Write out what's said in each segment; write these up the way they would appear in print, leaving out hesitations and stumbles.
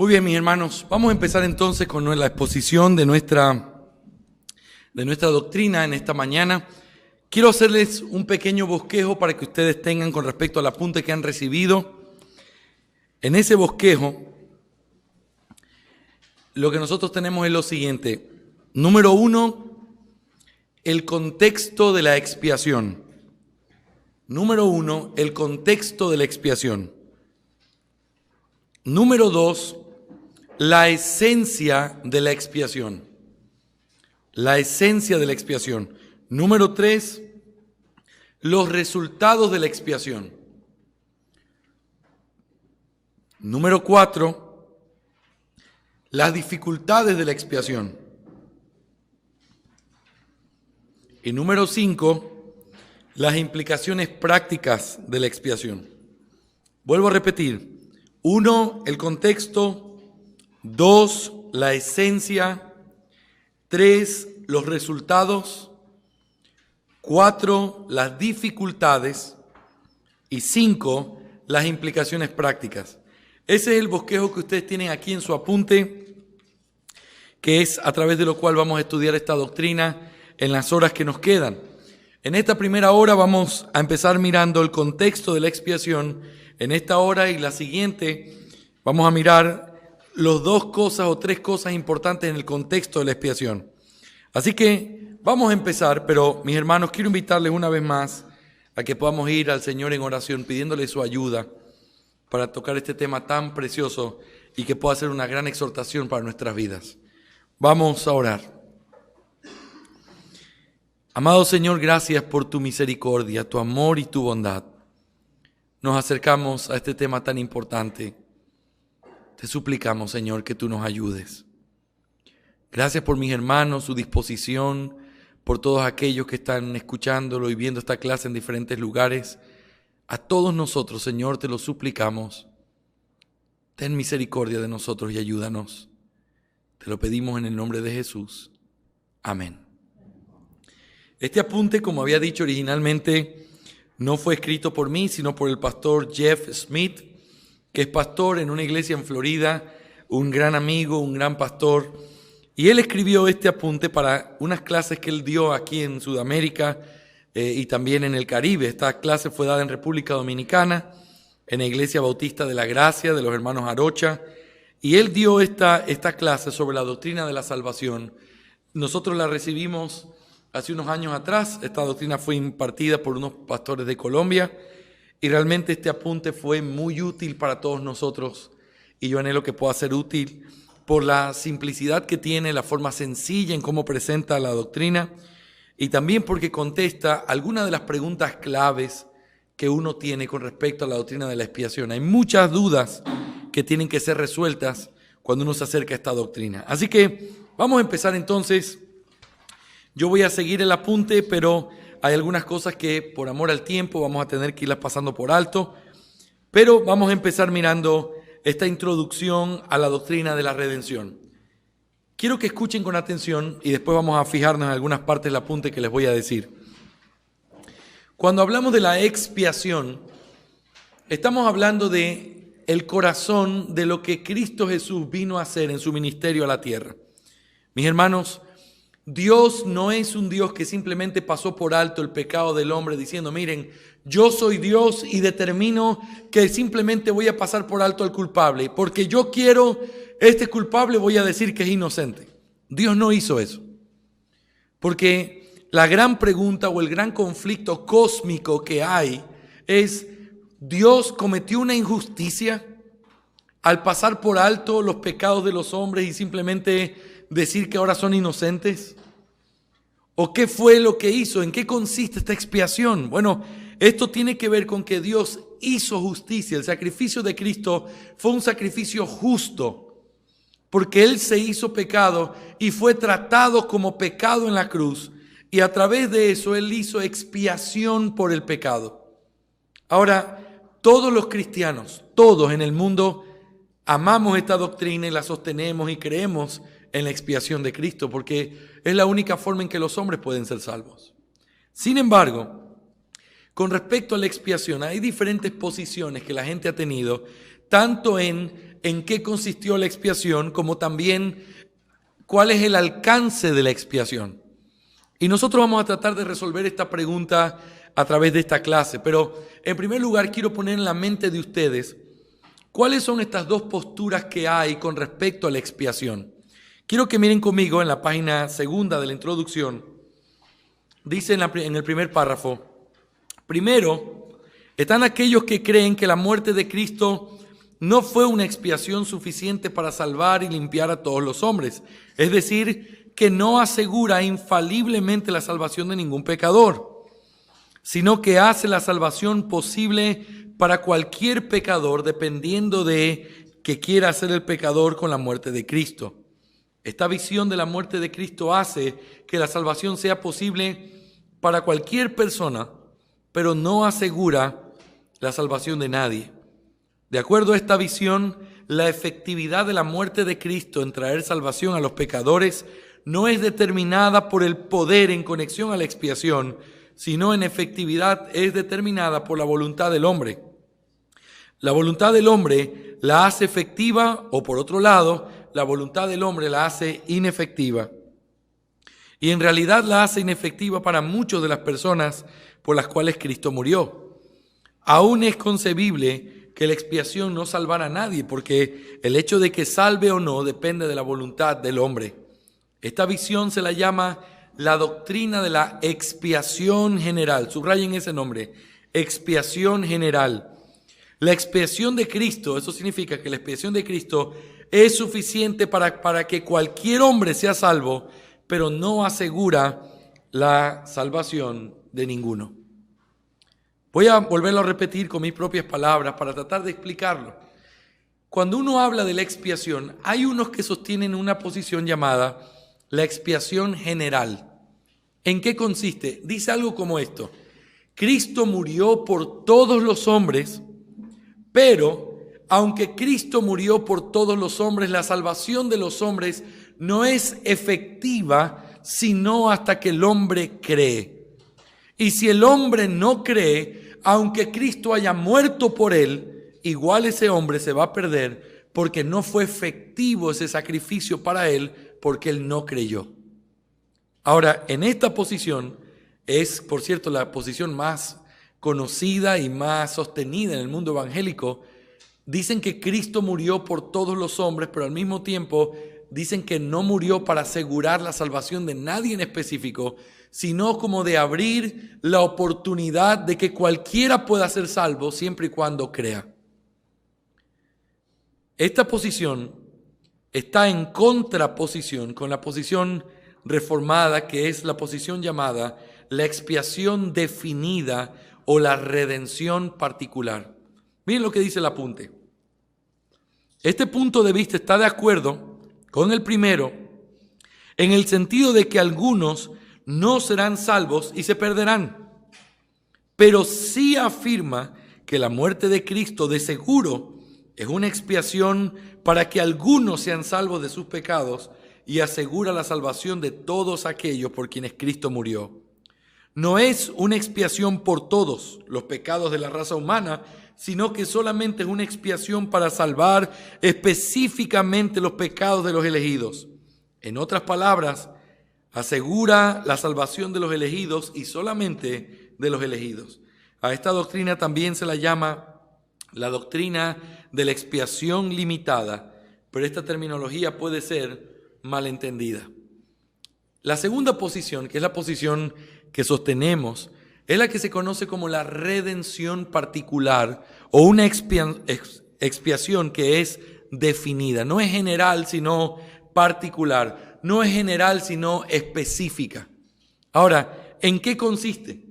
Muy bien, mis hermanos, vamos a empezar entonces con la exposición de nuestra doctrina en esta mañana. Quiero hacerles un pequeño bosquejo para que ustedes tengan con respecto al apunte que han recibido. En ese bosquejo, lo que nosotros tenemos es lo siguiente. Número 1, el contexto de la expiación. Número 1, el contexto de la expiación. Número 2, la esencia de la expiación. La esencia de la expiación. Número 3, los resultados de la expiación. Número 4, las dificultades de la expiación. Y número 5, las implicaciones prácticas de la expiación. Vuelvo a repetir. 1, el contexto. 2, la esencia. 3, los resultados. 4, las dificultades. Y 5, las implicaciones prácticas. Ese es el bosquejo que ustedes tienen aquí en su apunte, que es a través de lo cual vamos a estudiar esta doctrina en las horas que nos quedan. En esta primera hora vamos a empezar mirando el contexto de la expiación. En esta hora y la siguiente vamos a mirar las 2 cosas o 3 cosas importantes en el contexto de la expiación. Así que vamos a empezar, pero mis hermanos, quiero invitarles una vez más a que podamos ir al Señor en oración pidiéndole su ayuda para tocar este tema tan precioso y que pueda ser una gran exhortación para nuestras vidas. Vamos a orar. Amado Señor, gracias por tu misericordia, tu amor y tu bondad. Nos acercamos a este tema tan importante. Te suplicamos, Señor, que tú nos ayudes. Gracias por mis hermanos, su disposición, por todos aquellos que están escuchándolo y viendo esta clase en diferentes lugares. A todos nosotros, Señor, te lo suplicamos. Ten misericordia de nosotros y ayúdanos. Te lo pedimos en el nombre de Jesús. Amén. Este apunte, como había dicho originalmente, no fue escrito por mí, sino por el pastor Jeff Smith, que es pastor en una iglesia en Florida, un gran amigo, un gran pastor. Y él escribió este apunte para unas clases que él dio aquí en Sudamérica y también en el Caribe. Esta clase fue dada en República Dominicana, en la Iglesia Bautista de la Gracia de los hermanos Arocha. Y él dio esta clase sobre la doctrina de la salvación. Nosotros la recibimos hace unos años atrás. Esta doctrina fue impartida por unos pastores de Colombia. Y realmente este apunte fue muy útil para todos nosotros y yo anhelo que pueda ser útil por la simplicidad que tiene, la forma sencilla en cómo presenta la doctrina y también porque contesta algunas de las preguntas claves que uno tiene con respecto a la doctrina de la expiación. Hay muchas dudas que tienen que ser resueltas cuando uno se acerca a esta doctrina. Así que vamos a empezar entonces. Yo voy a seguir el apunte, pero hay algunas cosas que por amor al tiempo vamos a tener que irlas pasando por alto, pero vamos a empezar mirando esta introducción a la doctrina de la redención. Quiero que escuchen con atención y después vamos a fijarnos en algunas partes del apunte que les voy a decir. Cuando hablamos de la expiación, estamos hablando de el corazón de lo que Cristo Jesús vino a hacer en su ministerio a la tierra. Mis hermanos, Dios no es un Dios que simplemente pasó por alto el pecado del hombre diciendo, miren, yo soy Dios y determino que simplemente voy a pasar por alto al culpable. Porque yo quiero, este culpable voy a decir que es inocente. Dios no hizo eso. Porque la gran pregunta o el gran conflicto cósmico que hay es, ¿Dios cometió una injusticia al pasar por alto los pecados de los hombres y simplemente decir que ahora son inocentes? ¿O qué fue lo que hizo? ¿En qué consiste esta expiación? Bueno, esto tiene que ver con que Dios hizo justicia. El sacrificio de Cristo fue un sacrificio justo, porque Él se hizo pecado y fue tratado como pecado en la cruz. Y a través de eso Él hizo expiación por el pecado. Ahora, todos los cristianos, todos en el mundo, amamos esta doctrina y la sostenemos y creemos en la expiación de Cristo, porque es la única forma en que los hombres pueden ser salvos. Sin embargo, con respecto a la expiación, hay diferentes posiciones que la gente ha tenido, tanto en en qué consistió la expiación, como también cuál es el alcance de la expiación. Y nosotros vamos a tratar de resolver esta pregunta a través de esta clase, pero en primer lugar quiero poner en la mente de ustedes cuáles son estas dos posturas que hay con respecto a la expiación. Quiero que miren conmigo en la página segunda de la introducción. Dice en el primer párrafo: primero, están aquellos que creen que la muerte de Cristo no fue una expiación suficiente para salvar y limpiar a todos los hombres. Es decir, que no asegura infaliblemente la salvación de ningún pecador, sino que hace la salvación posible para cualquier pecador, dependiendo de qué quiera hacer el pecador con la muerte de Cristo. Esta visión de la muerte de Cristo hace que la salvación sea posible para cualquier persona, pero no asegura la salvación de nadie. De acuerdo a esta visión, la efectividad de la muerte de Cristo en traer salvación a los pecadores no es determinada por el poder en conexión a la expiación, sino en efectividad es determinada por la voluntad del hombre. La voluntad del hombre la hace efectiva, o por otro lado, la voluntad del hombre la hace inefectiva. Y en realidad la hace inefectiva para muchas de las personas por las cuales Cristo murió. Aún es concebible que la expiación no salvara a nadie, porque el hecho de que salve o no depende de la voluntad del hombre. Esta visión se la llama la doctrina de la expiación general. Subrayen ese nombre, expiación general. La expiación de Cristo, eso significa que la expiación de Cristo es suficiente para que cualquier hombre sea salvo, pero no asegura la salvación de ninguno. Voy a volverlo a repetir con mis propias palabras para tratar de explicarlo. Cuando uno habla de la expiación, hay unos que sostienen una posición llamada la expiación general. ¿En qué consiste? Dice algo como esto: Cristo murió por todos los hombres, pero aunque Cristo murió por todos los hombres, la salvación de los hombres no es efectiva sino hasta que el hombre cree. Y si el hombre no cree, aunque Cristo haya muerto por él, igual ese hombre se va a perder porque no fue efectivo ese sacrificio para él, porque él no creyó. Ahora, en esta posición es, por cierto, la posición más conocida y más sostenida en el mundo evangélico. Dicen que Cristo murió por todos los hombres, pero al mismo tiempo dicen que no murió para asegurar la salvación de nadie en específico, sino como de abrir la oportunidad de que cualquiera pueda ser salvo siempre y cuando crea. Esta posición está en contraposición con la posición reformada, que es la posición llamada la expiación definida o la redención particular. Miren lo que dice el apunte. Este punto de vista está de acuerdo con el primero en el sentido de que algunos no serán salvos y se perderán, pero sí afirma que la muerte de Cristo de seguro es una expiación para que algunos sean salvos de sus pecados y asegura la salvación de todos aquellos por quienes Cristo murió. No es una expiación por todos los pecados de la raza humana, sino que solamente es una expiación para salvar específicamente los pecados de los elegidos. En otras palabras, asegura la salvación de los elegidos y solamente de los elegidos. A esta doctrina también se la llama la doctrina de la expiación limitada, pero esta terminología puede ser malentendida. La segunda posición, que es la posición que sostenemos, es la que se conoce como la redención particular o una expiación que es definida. No es general, sino particular. No es general, sino específica. Ahora, ¿en qué consiste?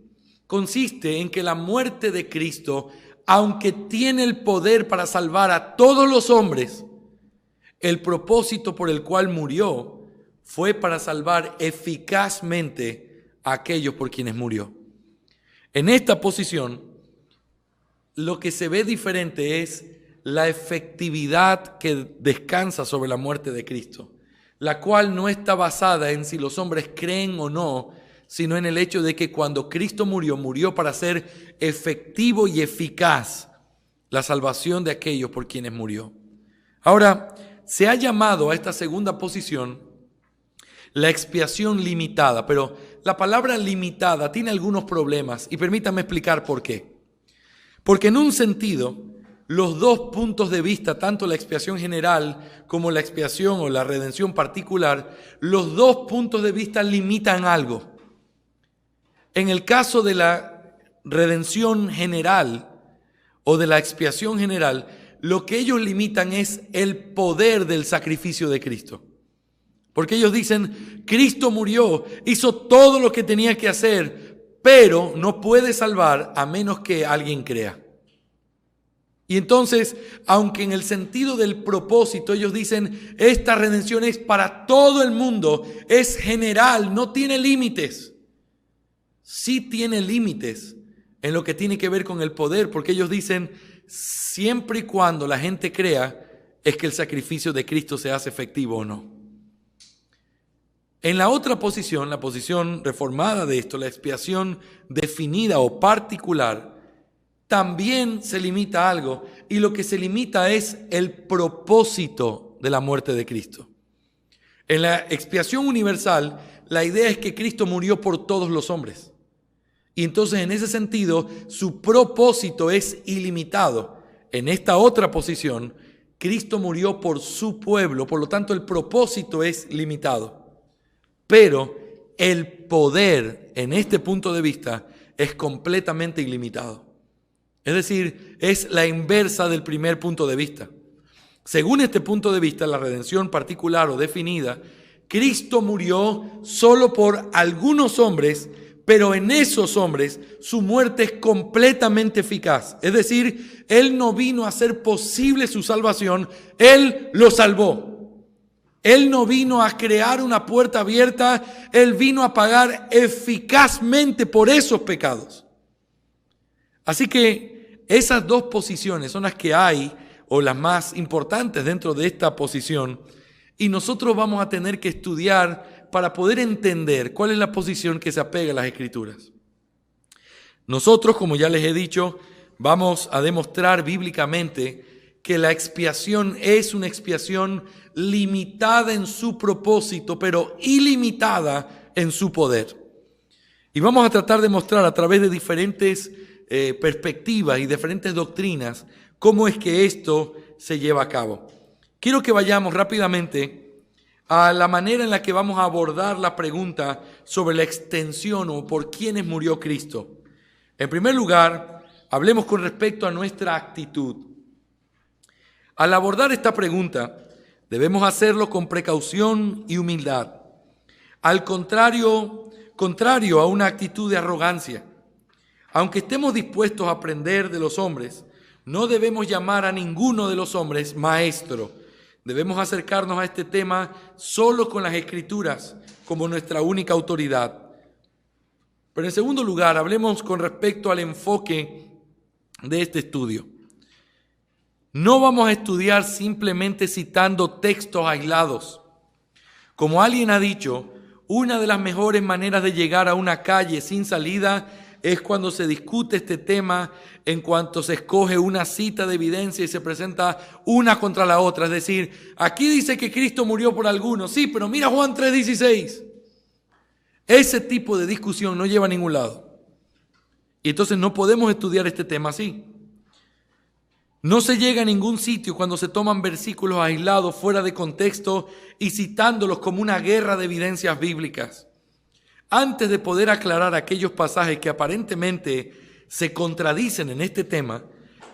Consiste en que la muerte de Cristo, aunque tiene el poder para salvar a todos los hombres, el propósito por el cual murió fue para salvar eficazmente a aquellos por quienes murió. En esta posición, lo que se ve diferente es la efectividad que descansa sobre la muerte de Cristo, la cual no está basada en si los hombres creen o no, sino en el hecho de que cuando Cristo murió, murió para ser efectivo y eficaz la salvación de aquellos por quienes murió. Ahora, se ha llamado a esta segunda posición la expiación limitada, pero la palabra limitada tiene algunos problemas y permítanme explicar por qué. Porque en un sentido, los dos puntos de vista, tanto la expiación general como la expiación o la redención particular, los dos puntos de vista limitan algo. En el caso de la redención general o de la expiación general, lo que ellos limitan es el poder del sacrificio de Cristo. Porque ellos dicen, Cristo murió, hizo todo lo que tenía que hacer, pero no puede salvar a menos que alguien crea. Y entonces, aunque en el sentido del propósito ellos dicen, esta redención es para todo el mundo, es general, no tiene límites. Sí tiene límites en lo que tiene que ver con el poder, porque ellos dicen, siempre y cuando la gente crea, es que el sacrificio de Cristo se hace efectivo o no. En la otra posición, la posición reformada de esto, la expiación definida o particular, también se limita a algo, y lo que se limita es el propósito de la muerte de Cristo. En la expiación universal, la idea es que Cristo murió por todos los hombres. Y entonces, en ese sentido, su propósito es ilimitado. En esta otra posición, Cristo murió por su pueblo, por lo tanto, el propósito es limitado. Pero el poder, en este punto de vista, es completamente ilimitado. Es decir, es la inversa del primer punto de vista. Según este punto de vista, la redención particular o definida, Cristo murió solo por algunos hombres, pero en esos hombres su muerte es completamente eficaz. Es decir, Él no vino a hacer posible su salvación, Él lo salvó. Él no vino a crear una puerta abierta, Él vino a pagar eficazmente por esos pecados. Así que esas dos posiciones son las que hay, o las más importantes dentro de esta posición, y nosotros vamos a tener que estudiar para poder entender cuál es la posición que se apega a las Escrituras. Nosotros, como ya les he dicho, vamos a demostrar bíblicamente que la expiación es una expiación limitada en su propósito, pero ilimitada en su poder. Y vamos a tratar de mostrar a través de diferentes perspectivas y diferentes doctrinas cómo es que esto se lleva a cabo. Quiero que vayamos rápidamente a la manera en la que vamos a abordar la pregunta sobre la extensión o por quiénes murió Cristo. En primer lugar, hablemos con respecto a nuestra actitud. Al abordar esta pregunta, debemos hacerlo con precaución y humildad. Al contrario a una actitud de arrogancia. Aunque estemos dispuestos a aprender de los hombres, no debemos llamar a ninguno de los hombres maestro. Debemos acercarnos a este tema solo con las Escrituras como nuestra única autoridad. Pero en segundo lugar, hablemos con respecto al enfoque de este estudio. No vamos a estudiar simplemente citando textos aislados. Como alguien ha dicho, una de las mejores maneras de llegar a una calle sin salida es cuando se discute este tema en cuanto se escoge una cita de evidencia y se presenta una contra la otra. Es decir, aquí dice que Cristo murió por algunos, sí, pero mira Juan 3:16. Ese tipo de discusión no lleva a ningún lado. Y entonces no podemos estudiar este tema así. No se llega a ningún sitio cuando se toman versículos aislados fuera de contexto y citándolos como una guerra de evidencias bíblicas. Antes de poder aclarar aquellos pasajes que aparentemente se contradicen en este tema,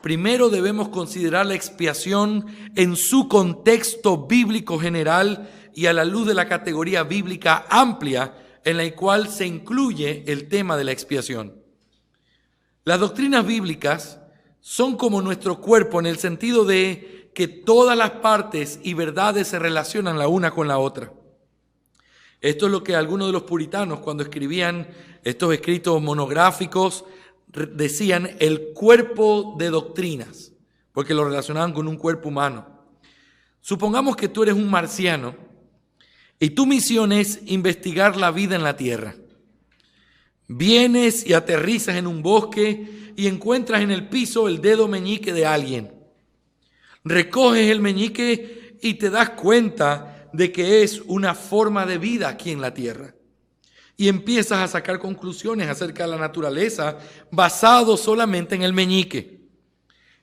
primero debemos considerar la expiación en su contexto bíblico general y a la luz de la categoría bíblica amplia en la cual se incluye el tema de la expiación. Las doctrinas bíblicas son como nuestro cuerpo en el sentido de que todas las partes y verdades se relacionan la una con la otra. Esto es lo que algunos de los puritanos, cuando escribían estos escritos monográficos, decían el cuerpo de doctrinas, porque lo relacionaban con un cuerpo humano. Supongamos que tú eres un marciano y tu misión es investigar la vida en la Tierra. Vienes y aterrizas en un bosque y encuentras en el piso el dedo meñique de alguien. Recoges el meñique y te das cuenta de que es una forma de vida aquí en la tierra. Y empiezas a sacar conclusiones acerca de la naturaleza basado solamente en el meñique.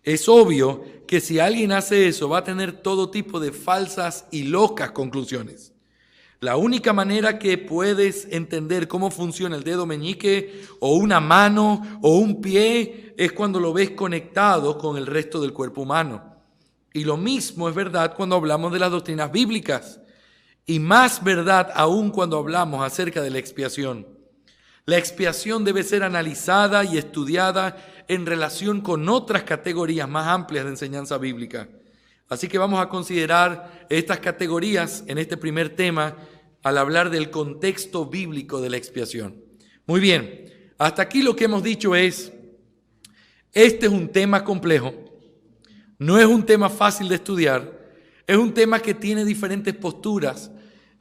Es obvio que si alguien hace eso va a tener todo tipo de falsas y locas conclusiones. La única manera que puedes entender cómo funciona el dedo meñique o una mano o un pie es cuando lo ves conectado con el resto del cuerpo humano. Y lo mismo es verdad cuando hablamos de las doctrinas bíblicas. Y más verdad aún cuando hablamos acerca de la expiación. La expiación debe ser analizada y estudiada en relación con otras categorías más amplias de enseñanza bíblica. Así que vamos a considerar estas categorías en este primer tema al hablar del contexto bíblico de la expiación. Muy bien, hasta aquí lo que hemos dicho es, este es un tema complejo, no es un tema fácil de estudiar, es un tema que tiene diferentes posturas.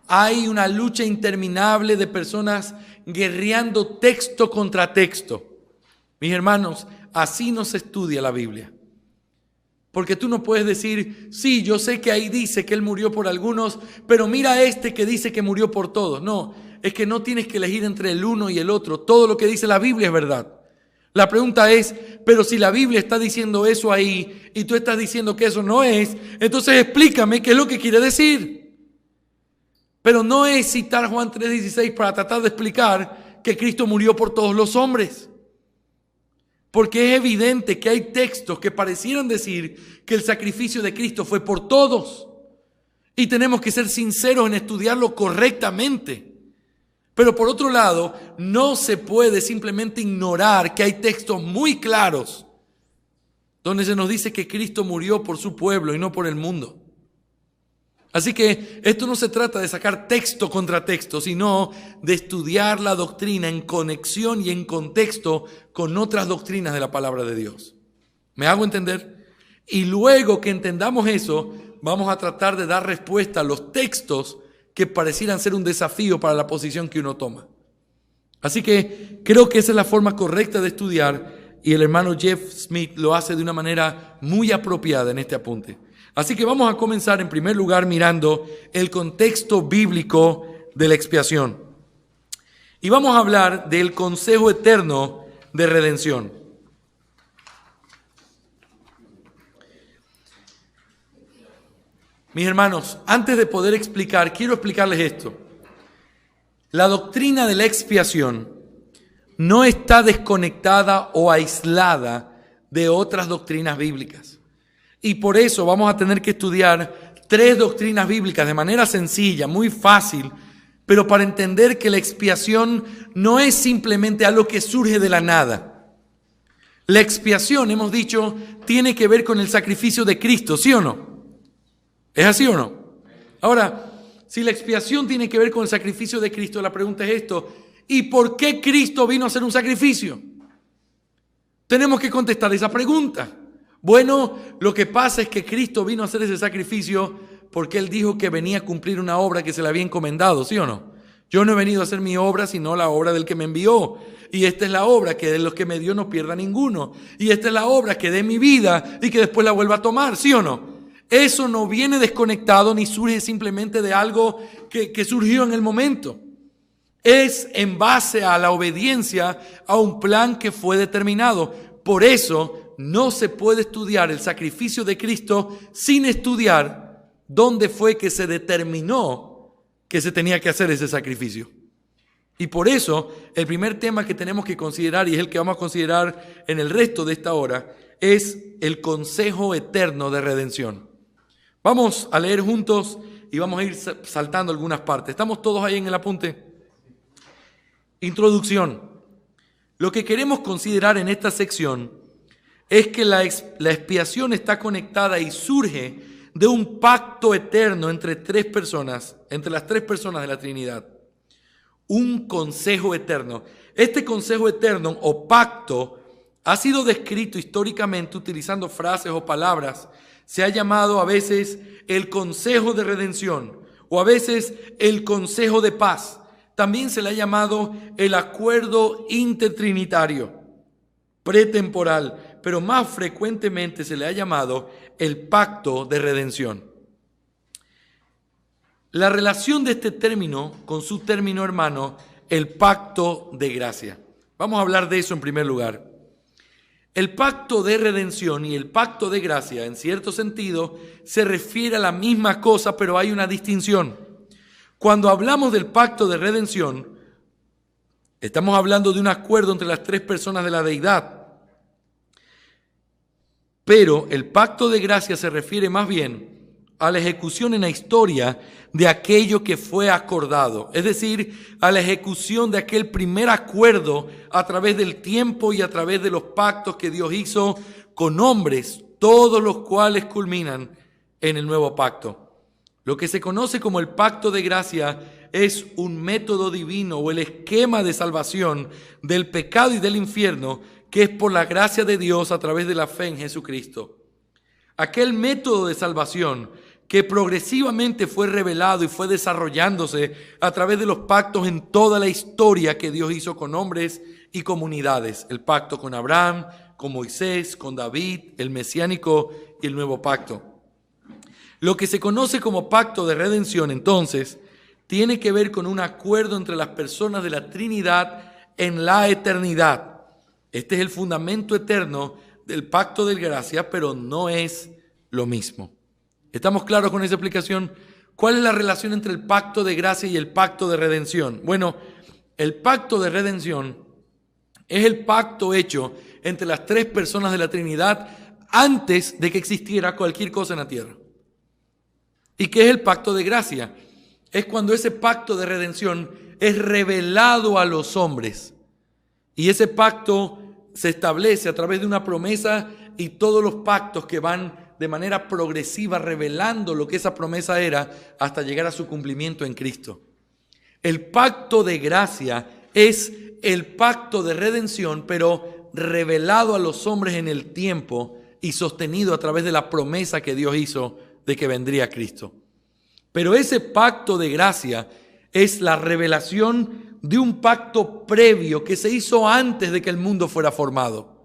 Hay una lucha interminable de personas guerreando texto contra texto. Mis hermanos, así no se estudia la Biblia. Porque tú no puedes decir, sí, yo sé que ahí dice que Él murió por algunos, pero mira este que dice que murió por todos. No, es que no tienes que elegir entre el uno y el otro. Todo lo que dice la Biblia es verdad. La pregunta es, pero si la Biblia está diciendo eso ahí y tú estás diciendo que eso no es, entonces explícame qué es lo que quiere decir. Pero no es citar Juan 3:16 para tratar de explicar que Cristo murió por todos los hombres. Porque es evidente que hay textos que parecieran decir que el sacrificio de Cristo fue por todos. Y tenemos que ser sinceros en estudiarlo correctamente. Pero por otro lado, no se puede simplemente ignorar que hay textos muy claros donde se nos dice que Cristo murió por su pueblo y no por el mundo. Así que esto no se trata de sacar texto contra texto, sino de estudiar la doctrina en conexión y en contexto con otras doctrinas de la palabra de Dios. ¿Me hago entender? Y luego que entendamos eso, vamos a tratar de dar respuesta a los textos que parecieran ser un desafío para la posición que uno toma. Así que creo que esa es la forma correcta de estudiar y el hermano Jeff Smith lo hace de una manera muy apropiada en este apunte. Así que vamos a comenzar en primer lugar mirando el contexto bíblico de la expiación. Y vamos a hablar del consejo eterno de redención. Mis hermanos, antes de poder explicar, quiero explicarles esto. La doctrina de la expiación no está desconectada o aislada de otras doctrinas bíblicas. Y por eso vamos a tener que estudiar 3 doctrinas bíblicas de manera sencilla, muy fácil, pero para entender que la expiación no es simplemente algo que surge de la nada. La expiación, hemos dicho, tiene que ver con el sacrificio de Cristo, ¿sí o no? ¿Es así o no? Ahora, si la expiación tiene que ver con el sacrificio de Cristo, la pregunta es esto: ¿y por qué Cristo vino a hacer un sacrificio? Tenemos que contestar esa pregunta. Bueno, lo que pasa es que Cristo vino a hacer ese sacrificio porque Él dijo que venía a cumplir una obra que se le había encomendado, ¿sí o no? Yo no he venido a hacer mi obra, sino la obra del que me envió. Y esta es la obra, que de los que me dio no pierda ninguno. Y esta es la obra, que dé mi vida y que después la vuelva a tomar, ¿sí o no? Eso no viene desconectado ni surge simplemente de algo que surgió en el momento. Es en base a la obediencia a un plan que fue determinado. Por eso no se puede estudiar el sacrificio de Cristo sin estudiar dónde fue que se determinó que se tenía que hacer ese sacrificio. Y por eso el primer tema que tenemos que considerar, y es el que vamos a considerar en el resto de esta hora, es el consejo eterno de redención. Vamos a leer juntos y vamos a ir saltando algunas partes. ¿Estamos todos ahí en el apunte? Introducción. Lo que queremos considerar en esta sección es que la expiación está conectada y surge de un pacto eterno entre las 3 personas de la Trinidad. Un consejo eterno. Este consejo eterno o pacto ha sido descrito históricamente utilizando frases o palabras. Se ha llamado a veces el consejo de redención o a veces el consejo de paz. También se le ha llamado el acuerdo intertrinitario, pretemporal, pero más frecuentemente se le ha llamado el pacto de redención. La relación de este término con su término hermano, el pacto de gracia. Vamos a hablar de eso en primer lugar. El pacto de redención y el pacto de gracia, en cierto sentido, se refiere a la misma cosa, pero hay una distinción. Cuando hablamos del pacto de redención, estamos hablando de un acuerdo entre las tres personas de la deidad. Pero el pacto de gracia se refiere más bien a la ejecución en la historia de aquello que fue acordado, es decir, a la ejecución de aquel primer acuerdo a través del tiempo y a través de los pactos que Dios hizo con hombres, todos los cuales culminan en el nuevo pacto. Lo que se conoce como el pacto de gracia es un método divino o el esquema de salvación del pecado y del infierno que es por la gracia de Dios a través de la fe en Jesucristo. Aquel método de salvación que progresivamente fue revelado y fue desarrollándose a través de los pactos en toda la historia que Dios hizo con hombres y comunidades. El pacto con Abraham, con Moisés, con David, el mesiánico y el nuevo pacto. Lo que se conoce como pacto de redención, entonces, tiene que ver con un acuerdo entre las personas de la Trinidad en la eternidad. Este es el fundamento eterno del pacto de gracia, pero no es lo mismo. ¿Estamos claros con esa explicación? ¿Cuál es la relación entre el pacto de gracia y el pacto de redención? Bueno, el pacto de redención es el pacto hecho entre las tres personas de la Trinidad antes de que existiera cualquier cosa en la tierra. ¿Y qué es el pacto de gracia? Es cuando ese pacto de redención es revelado a los hombres. Y ese pacto se establece a través de una promesa y todos los pactos que van de manera progresiva revelando lo que esa promesa era hasta llegar a su cumplimiento en Cristo. El pacto de gracia es el pacto de redención, pero revelado a los hombres en el tiempo y sostenido a través de la promesa que Dios hizo de que vendría Cristo. Pero ese pacto de gracia es la revelación de un pacto previo que se hizo antes de que el mundo fuera formado.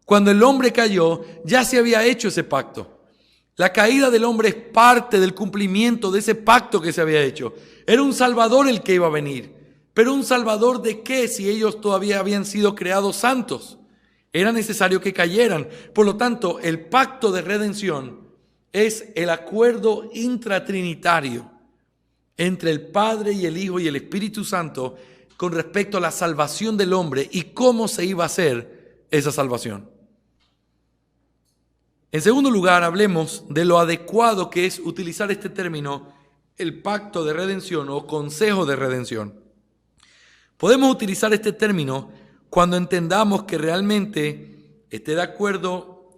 Cuando el hombre cayó, ya se había hecho ese pacto. La caída del hombre es parte del cumplimiento de ese pacto que se había hecho. Era un Salvador el que iba a venir. ¿Pero un Salvador de qué si ellos todavía habían sido creados santos? Era necesario que cayeran. Por lo tanto, el pacto de redención es el acuerdo intratrinitario entre el Padre y el Hijo y el Espíritu Santo con respecto a la salvación del hombre y cómo se iba a hacer esa salvación. En segundo lugar, hablemos de lo adecuado que es utilizar este término, el pacto de redención o consejo de redención. Podemos utilizar este término cuando entendamos que realmente este acuerdo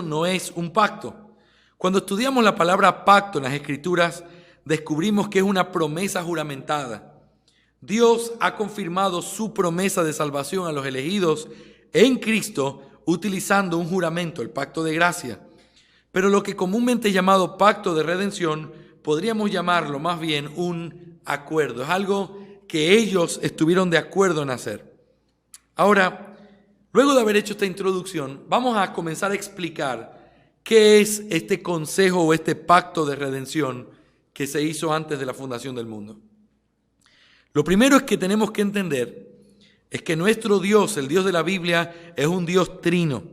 no es un pacto. Cuando estudiamos la palabra pacto en las Escrituras, descubrimos que es una promesa juramentada. Dios ha confirmado su promesa de salvación a los elegidos en Cristo utilizando un juramento, el pacto de gracia. Pero lo que comúnmente es llamado pacto de redención, podríamos llamarlo más bien un acuerdo. Es algo que ellos estuvieron de acuerdo en hacer. Ahora, luego de haber hecho esta introducción, vamos a comenzar a explicar qué es este consejo o este pacto de redención que se hizo antes de la fundación del mundo. Lo primero es que tenemos que entender es que nuestro Dios, el Dios de la Biblia, es un Dios trino.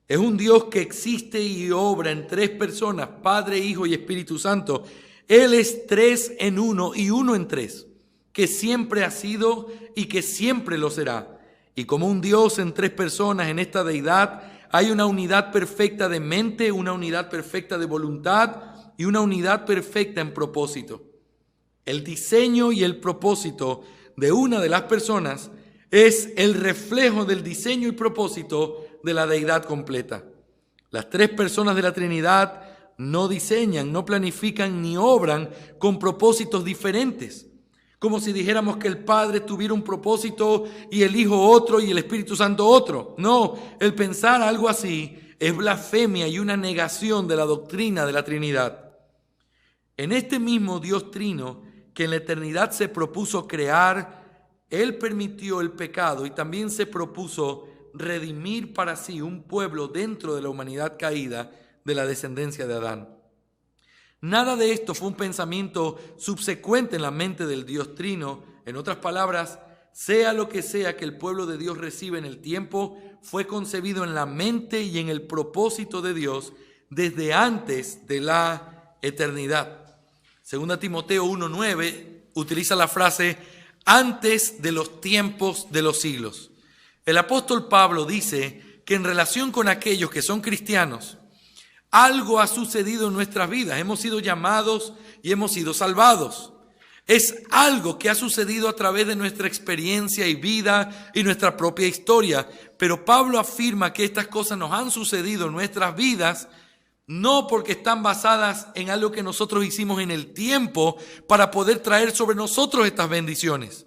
Es un Dios que existe y obra en tres personas, Padre, Hijo y Espíritu Santo. Él es tres en uno y uno en tres, que siempre ha sido y que siempre lo será. Y como un Dios en tres personas en esta deidad, hay una unidad perfecta de mente, una unidad perfecta de voluntad y una unidad perfecta en propósito. El diseño y el propósito de una de las personas es el reflejo del diseño y propósito de la deidad completa. Las tres personas de la Trinidad no diseñan, no planifican ni obran con propósitos diferentes. Como si dijéramos que el Padre tuviera un propósito y el Hijo otro y el Espíritu Santo otro. No, el pensar algo así es blasfemia y una negación de la doctrina de la Trinidad. En este mismo Dios trino que en la eternidad se propuso crear, Él permitió el pecado y también se propuso redimir para sí un pueblo dentro de la humanidad caída de la descendencia de Adán. Nada de esto fue un pensamiento subsecuente en la mente del Dios Trino. En otras palabras, sea lo que sea que el pueblo de Dios recibe en el tiempo, fue concebido en la mente y en el propósito de Dios desde antes de la eternidad. 2 Timoteo 1:9 utiliza la frase antes de los tiempos de los siglos. El apóstol Pablo dice que en relación con aquellos que son cristianos, algo ha sucedido en nuestras vidas. Hemos sido llamados y hemos sido salvados. Es algo que ha sucedido a través de nuestra experiencia y vida y nuestra propia historia. Pero Pablo afirma que estas cosas nos han sucedido en nuestras vidas no porque están basadas en algo que nosotros hicimos en el tiempo para poder traer sobre nosotros estas bendiciones.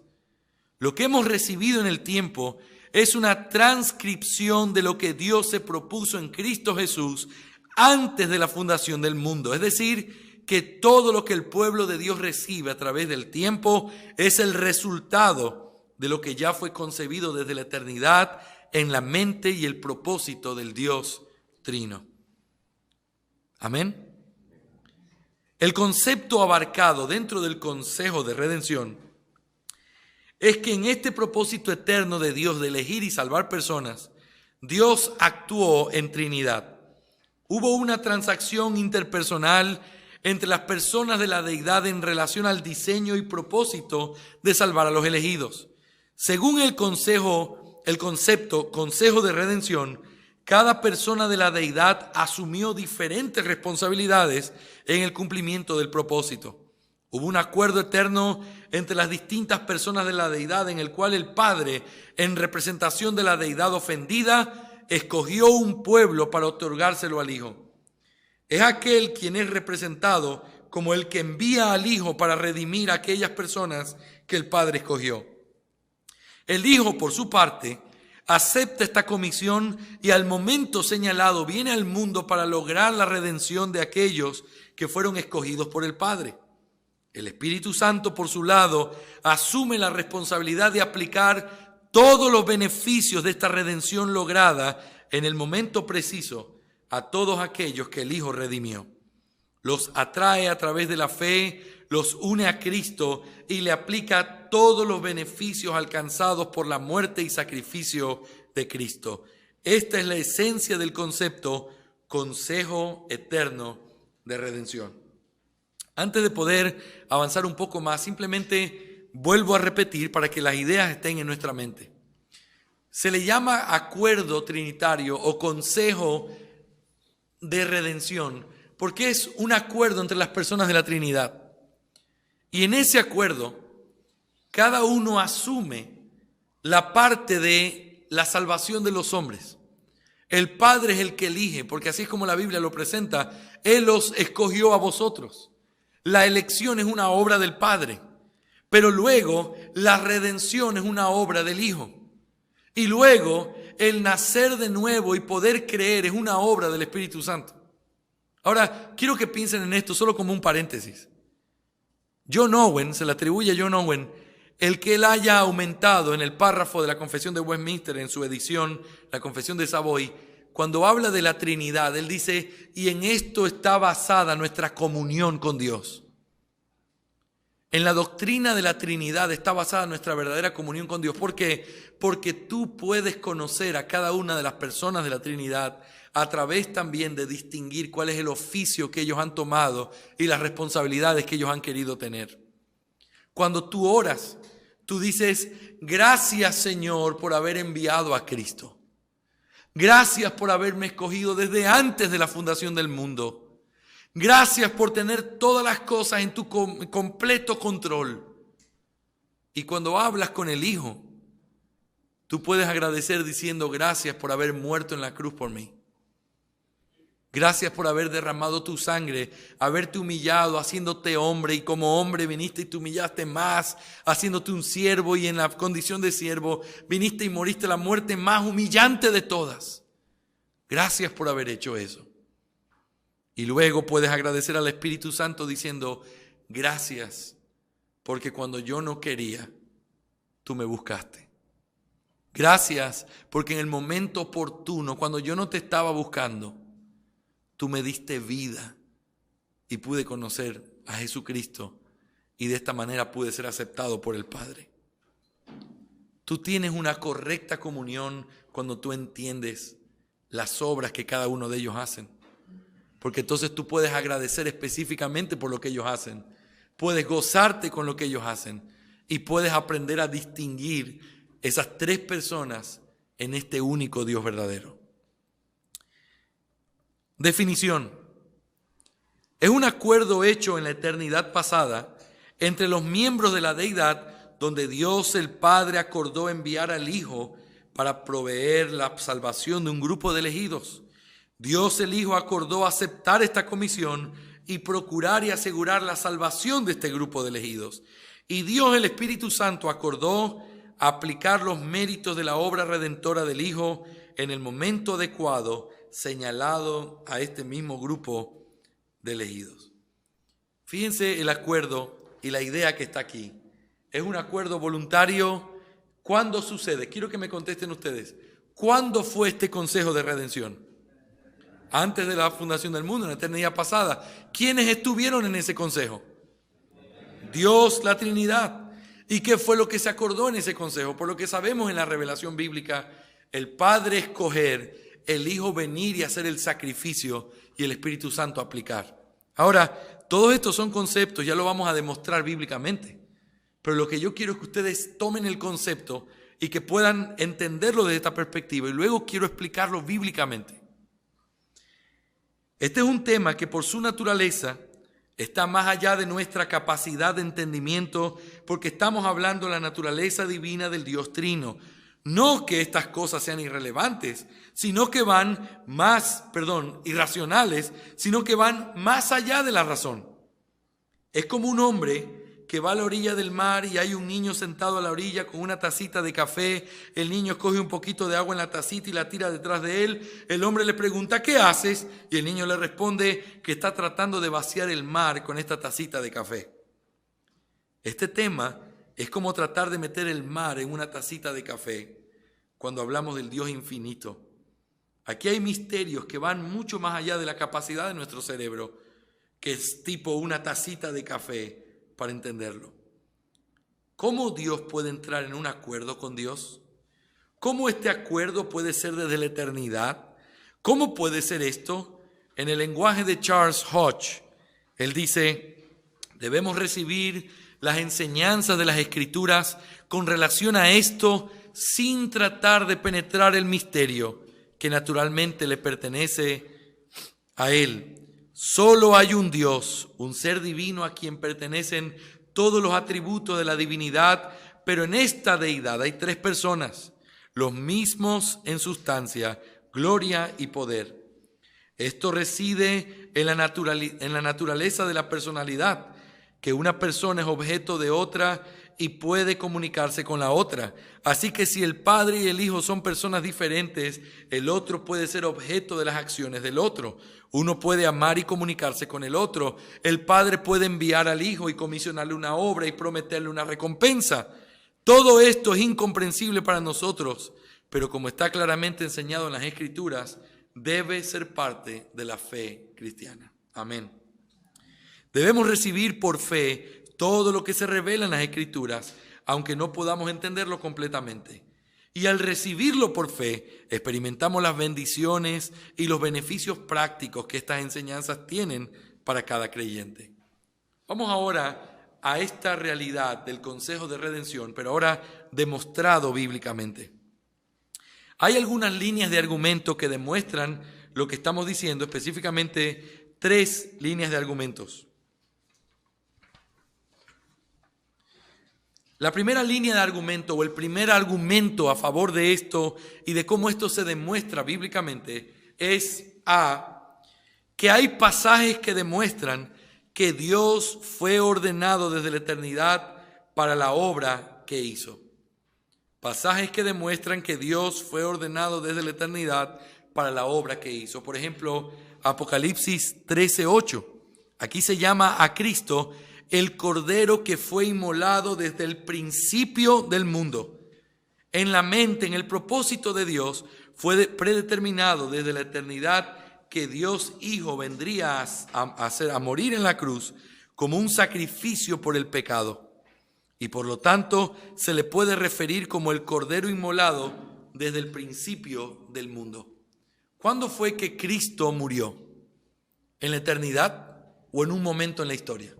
Lo que hemos recibido en el tiempo es una transcripción de lo que Dios se propuso en Cristo Jesús antes de la fundación del mundo. Es decir, que todo lo que el pueblo de Dios recibe a través del tiempo es el resultado de lo que ya fue concebido desde la eternidad en la mente y el propósito del Dios Trino. Amén. El concepto abarcado dentro del consejo de redención es que en este propósito eterno de Dios de elegir y salvar personas, Dios actuó en Trinidad. Hubo una transacción interpersonal entre las personas de la deidad en relación al diseño y propósito de salvar a los elegidos. Según el concepto consejo de redención, cada persona de la deidad asumió diferentes responsabilidades en el cumplimiento del propósito. Hubo un acuerdo eterno entre las distintas personas de la deidad en el cual el Padre, en representación de la deidad ofendida, escogió un pueblo para otorgárselo al Hijo. Es aquel quien es representado como el que envía al Hijo para redimir a aquellas personas que el Padre escogió. El Hijo, por su parte, acepta esta comisión y al momento señalado viene al mundo para lograr la redención de aquellos que fueron escogidos por el Padre. El Espíritu Santo, por su lado, asume la responsabilidad de aplicar todos los beneficios de esta redención lograda en el momento preciso a todos aquellos que el Hijo redimió. Los atrae a través de la fe, los une a Cristo y le aplica todos los beneficios alcanzados por la muerte y sacrificio de Cristo. Esta es la esencia del concepto consejo eterno de redención. Antes de poder avanzar un poco más, simplemente vuelvo a repetir para que las ideas estén en nuestra mente. Se le llama acuerdo trinitario o consejo de redención porque es un acuerdo entre las personas de la Trinidad. Y en ese acuerdo, cada uno asume la parte de la salvación de los hombres. El Padre es el que elige, porque así es como la Biblia lo presenta. Él los escogió a vosotros. La elección es una obra del Padre, pero luego la redención es una obra del Hijo. Y luego el nacer de nuevo y poder creer es una obra del Espíritu Santo. Ahora, quiero que piensen en esto solo como un paréntesis. John Owen, se le atribuye a John Owen el que él haya aumentado en el párrafo de la Confesión de Westminster, en su edición, la Confesión de Savoy, cuando habla de la Trinidad, él dice, y en esto está basada nuestra comunión con Dios. En la doctrina de la Trinidad está basada nuestra verdadera comunión con Dios. ¿Por qué? Porque tú puedes conocer a cada una de las personas de la Trinidad a través también de distinguir cuál es el oficio que ellos han tomado y las responsabilidades que ellos han querido tener. Cuando tú oras, tú dices, gracias Señor por haber enviado a Cristo. Gracias por haberme escogido desde antes de la fundación del mundo. Gracias por tener todas las cosas en tu completo control. Y cuando hablas con el Hijo, tú puedes agradecer diciendo gracias por haber muerto en la cruz por mí. Gracias por haber derramado tu sangre, haberte humillado, haciéndote hombre, y como hombre viniste y te humillaste más, haciéndote un siervo, y en la condición de siervo viniste y moriste la muerte más humillante de todas. Gracias por haber hecho eso. Y luego puedes agradecer al Espíritu Santo diciendo, gracias, porque cuando yo no quería, tú me buscaste. Gracias porque en el momento oportuno, cuando yo no te estaba buscando, tú me diste vida y pude conocer a Jesucristo y de esta manera pude ser aceptado por el Padre. Tú tienes una correcta comunión cuando tú entiendes las obras que cada uno de ellos hacen. Porque entonces tú puedes agradecer específicamente por lo que ellos hacen. Puedes gozarte con lo que ellos hacen. Y puedes aprender a distinguir esas tres personas en este único Dios verdadero. Definición. Es un acuerdo hecho en la eternidad pasada entre los miembros de la deidad, donde Dios el Padre acordó enviar al Hijo para proveer la salvación de un grupo de elegidos. Dios el Hijo acordó aceptar esta comisión y procurar y asegurar la salvación de este grupo de elegidos. Y Dios el Espíritu Santo acordó aplicar los méritos de la obra redentora del Hijo en el momento adecuado, señalado a este mismo grupo de elegidos. Fíjense el acuerdo y la idea que está aquí. Es un acuerdo voluntario. ¿Cuándo sucede? Quiero que me contesten ustedes. ¿Cuándo fue este consejo de redención? Antes de la fundación del mundo, en la eternidad pasada. ¿Quiénes estuvieron en ese consejo? Dios, la Trinidad. ¿Y qué fue lo que se acordó en ese consejo? Por lo que sabemos en la revelación bíblica, el Padre escoger, el Hijo venir y hacer el sacrificio y el Espíritu Santo aplicar. Ahora, todos estos son conceptos, ya lo vamos a demostrar bíblicamente. Pero lo que yo quiero es que ustedes tomen el concepto y que puedan entenderlo desde esta perspectiva. Y luego quiero explicarlo bíblicamente. Este es un tema que por su naturaleza está más allá de nuestra capacidad de entendimiento, porque estamos hablando de la naturaleza divina del Dios Trino. No que estas cosas sean irrelevantes, sino que van irracionales, sino que van más allá de la razón. Es como un hombre que va a la orilla del mar y hay un niño sentado a la orilla con una tacita de café. El niño coge un poquito de agua en la tacita y la tira detrás de él. El hombre le pregunta, ¿qué haces? Y el niño le responde que está tratando de vaciar el mar con esta tacita de café. Este tema es como tratar de meter el mar en una tacita de café cuando hablamos del Dios infinito. Aquí hay misterios que van mucho más allá de la capacidad de nuestro cerebro, que es tipo una tacita de café, para entenderlo. ¿Cómo Dios puede entrar en un acuerdo con Dios? ¿Cómo este acuerdo puede ser desde la eternidad? ¿Cómo puede ser esto? En el lenguaje de Charles Hodge, él dice, debemos recibir las enseñanzas de las Escrituras con relación a esto sin tratar de penetrar el misterio que naturalmente le pertenece a Él. Solo hay un Dios, un ser divino a quien pertenecen todos los atributos de la divinidad, pero en esta deidad hay tres personas, los mismos en sustancia, gloria y poder. Esto reside en la naturaleza de la personalidad, que una persona es objeto de otra y puede comunicarse con la otra. Así que si el Padre y el Hijo son personas diferentes, el otro puede ser objeto de las acciones del otro. Uno puede amar y comunicarse con el otro. El Padre puede enviar al Hijo y comisionarle una obra y prometerle una recompensa. Todo esto es incomprensible para nosotros, pero como está claramente enseñado en las Escrituras, debe ser parte de la fe cristiana. Amén. Debemos recibir por fe todo lo que se revela en las Escrituras, aunque no podamos entenderlo completamente. Y al recibirlo por fe, experimentamos las bendiciones y los beneficios prácticos que estas enseñanzas tienen para cada creyente. Vamos ahora a esta realidad del consejo de redención, pero ahora demostrado bíblicamente. Hay algunas líneas de argumento que demuestran lo que estamos diciendo, específicamente 3 líneas de argumentos. La primera línea de argumento o el primer argumento a favor de esto y de cómo esto se demuestra bíblicamente es que hay pasajes que demuestran que Dios fue ordenado desde la eternidad para la obra que hizo. Pasajes que demuestran que Dios fue ordenado desde la eternidad para la obra que hizo. Por ejemplo, Apocalipsis 13:8. Aquí se llama a Cristo el Cordero que fue inmolado desde el principio del mundo. En la mente, en el propósito de Dios, fue predeterminado desde la eternidad que Dios Hijo vendría a morir en la cruz como un sacrificio por el pecado. Y por lo tanto se le puede referir como el Cordero inmolado desde el principio del mundo. ¿Cuándo fue que Cristo murió? ¿En la eternidad o en un momento en la historia?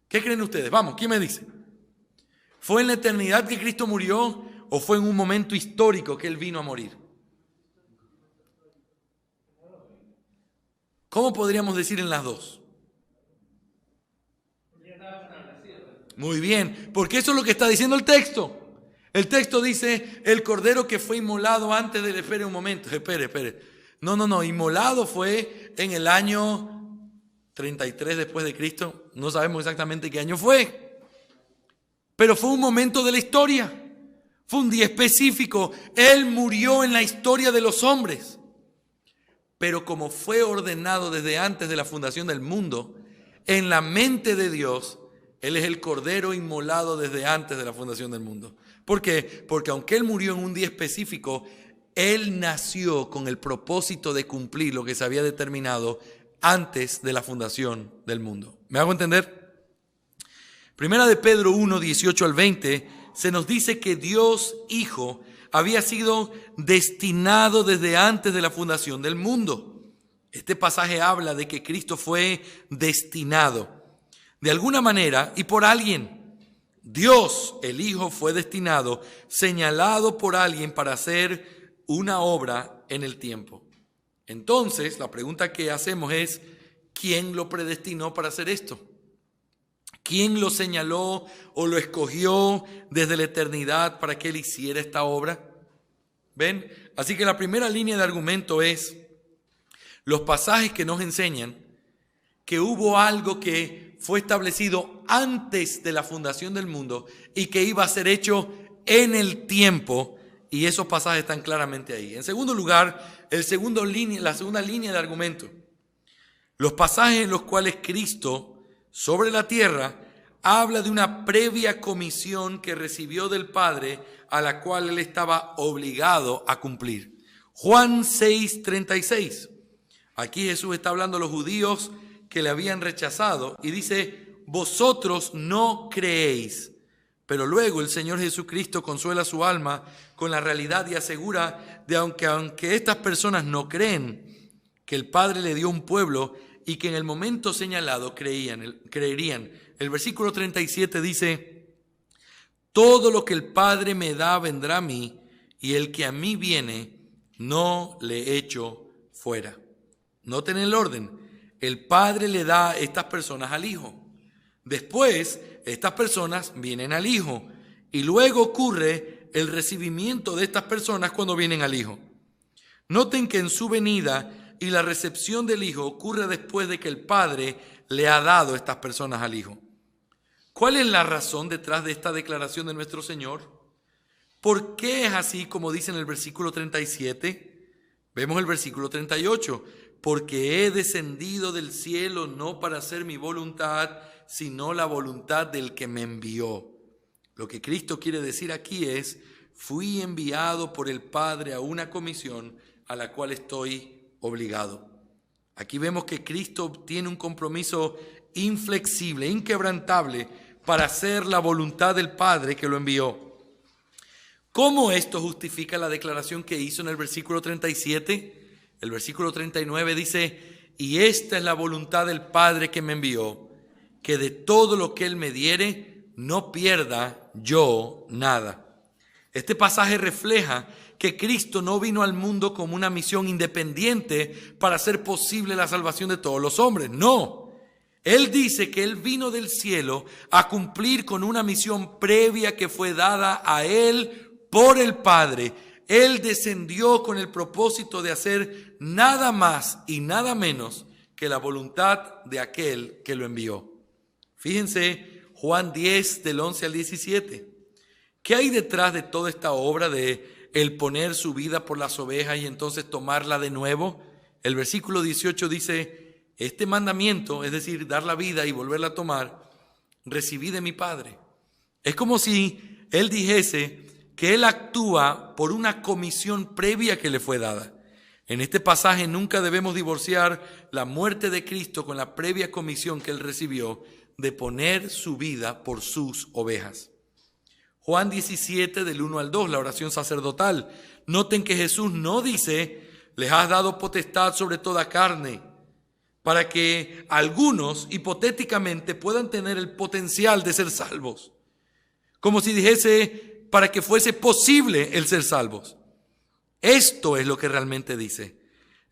¿Qué creen ustedes? Vamos, ¿quién me dice? ¿Fue en la eternidad que Cristo murió o fue en un momento histórico que Él vino a morir? ¿Cómo podríamos decir en las dos? Muy bien, porque eso es lo que está diciendo el texto. El texto dice, el cordero que fue inmolado antes del... Espere un momento, espere. No, inmolado fue en el año 33 después de Cristo. No sabemos exactamente qué año fue. Pero fue un momento de la historia. Fue un día específico. Él murió en la historia de los hombres. Pero como fue ordenado desde antes de la fundación del mundo, en la mente de Dios, Él es el Cordero inmolado desde antes de la fundación del mundo. ¿Por qué? Porque aunque Él murió en un día específico, Él nació con el propósito de cumplir lo que se había determinado antes de la fundación del mundo. ¿Me hago entender? Primera de Pedro 1, 18 al 20, se nos dice que Dios Hijo había sido destinado desde antes de la fundación del mundo. Este pasaje habla de que Cristo fue destinado de alguna manera y por alguien. Dios, el Hijo, fue destinado, señalado por alguien para hacer una obra en el tiempo. Entonces, la pregunta que hacemos es, ¿quién lo predestinó para hacer esto? ¿Quién lo señaló o lo escogió desde la eternidad para que Él hiciera esta obra? ¿Ven? Así que la primera línea de argumento es los pasajes que nos enseñan que hubo algo que fue establecido antes de la fundación del mundo y que iba a ser hecho en el tiempo, y esos pasajes están claramente ahí. En segundo lugar, la segunda línea de argumento, los pasajes en los cuales Cristo sobre la tierra habla de una previa comisión que recibió del Padre a la cual Él estaba obligado a cumplir. Juan 6:36. Aquí Jesús está hablando a los judíos que le habían rechazado y dice, vosotros no creéis. Pero luego el Señor Jesucristo consuela su alma con la realidad y asegura de aunque estas personas no creen, que el Padre le dio un pueblo y que en el momento señalado creerían. El versículo 37 dice, todo lo que el Padre me da vendrá a mí, y el que a mí viene no le echo fuera. Noten el orden. El Padre le da a estas personas al Hijo. Después, estas personas vienen al Hijo. Y luego ocurre el recibimiento de estas personas cuando vienen al Hijo. Noten que en su venida y la recepción del Hijo ocurre después de que el Padre le ha dado a estas personas al Hijo. ¿Cuál es la razón detrás de esta declaración de nuestro Señor? ¿Por qué es así como dice en el versículo 37? Vemos el versículo 38. Porque he descendido del cielo no para hacer mi voluntad, sino la voluntad del que me envió. Lo que Cristo quiere decir aquí es, fui enviado por el Padre a una comisión a la cual estoy obligado. Aquí vemos que Cristo tiene un compromiso inflexible, inquebrantable, para hacer la voluntad del Padre que lo envió. ¿Cómo esto justifica la declaración que hizo en el versículo 37? El versículo 39 dice, y esta es la voluntad del Padre que me envió, que de todo lo que Él me diere, no pierda yo nada. Este pasaje refleja que Cristo no vino al mundo como una misión independiente para hacer posible la salvación de todos los hombres. No. Él dice que Él vino del cielo a cumplir con una misión previa que fue dada a Él por el Padre. Él descendió con el propósito de hacer nada más y nada menos que la voluntad de aquel que lo envió. Fíjense, Juan 10, del 11 al 17. ¿Qué hay detrás de toda esta obra de el poner su vida por las ovejas y entonces tomarla de nuevo? El versículo 18 dice, este mandamiento, es decir, dar la vida y volverla a tomar, recibí de mi Padre. Es como si él dijese que él actúa por una comisión previa que le fue dada. En este pasaje nunca debemos divorciar la muerte de Cristo con la previa comisión que él recibió de poner su vida por sus ovejas. Juan 17, del 1 al 2, la oración sacerdotal. Noten que Jesús no dice, les has dado potestad sobre toda carne, para que algunos hipotéticamente puedan tener el potencial de ser salvos. Como si dijese, para que fuese posible el ser salvos. Esto es lo que realmente dice.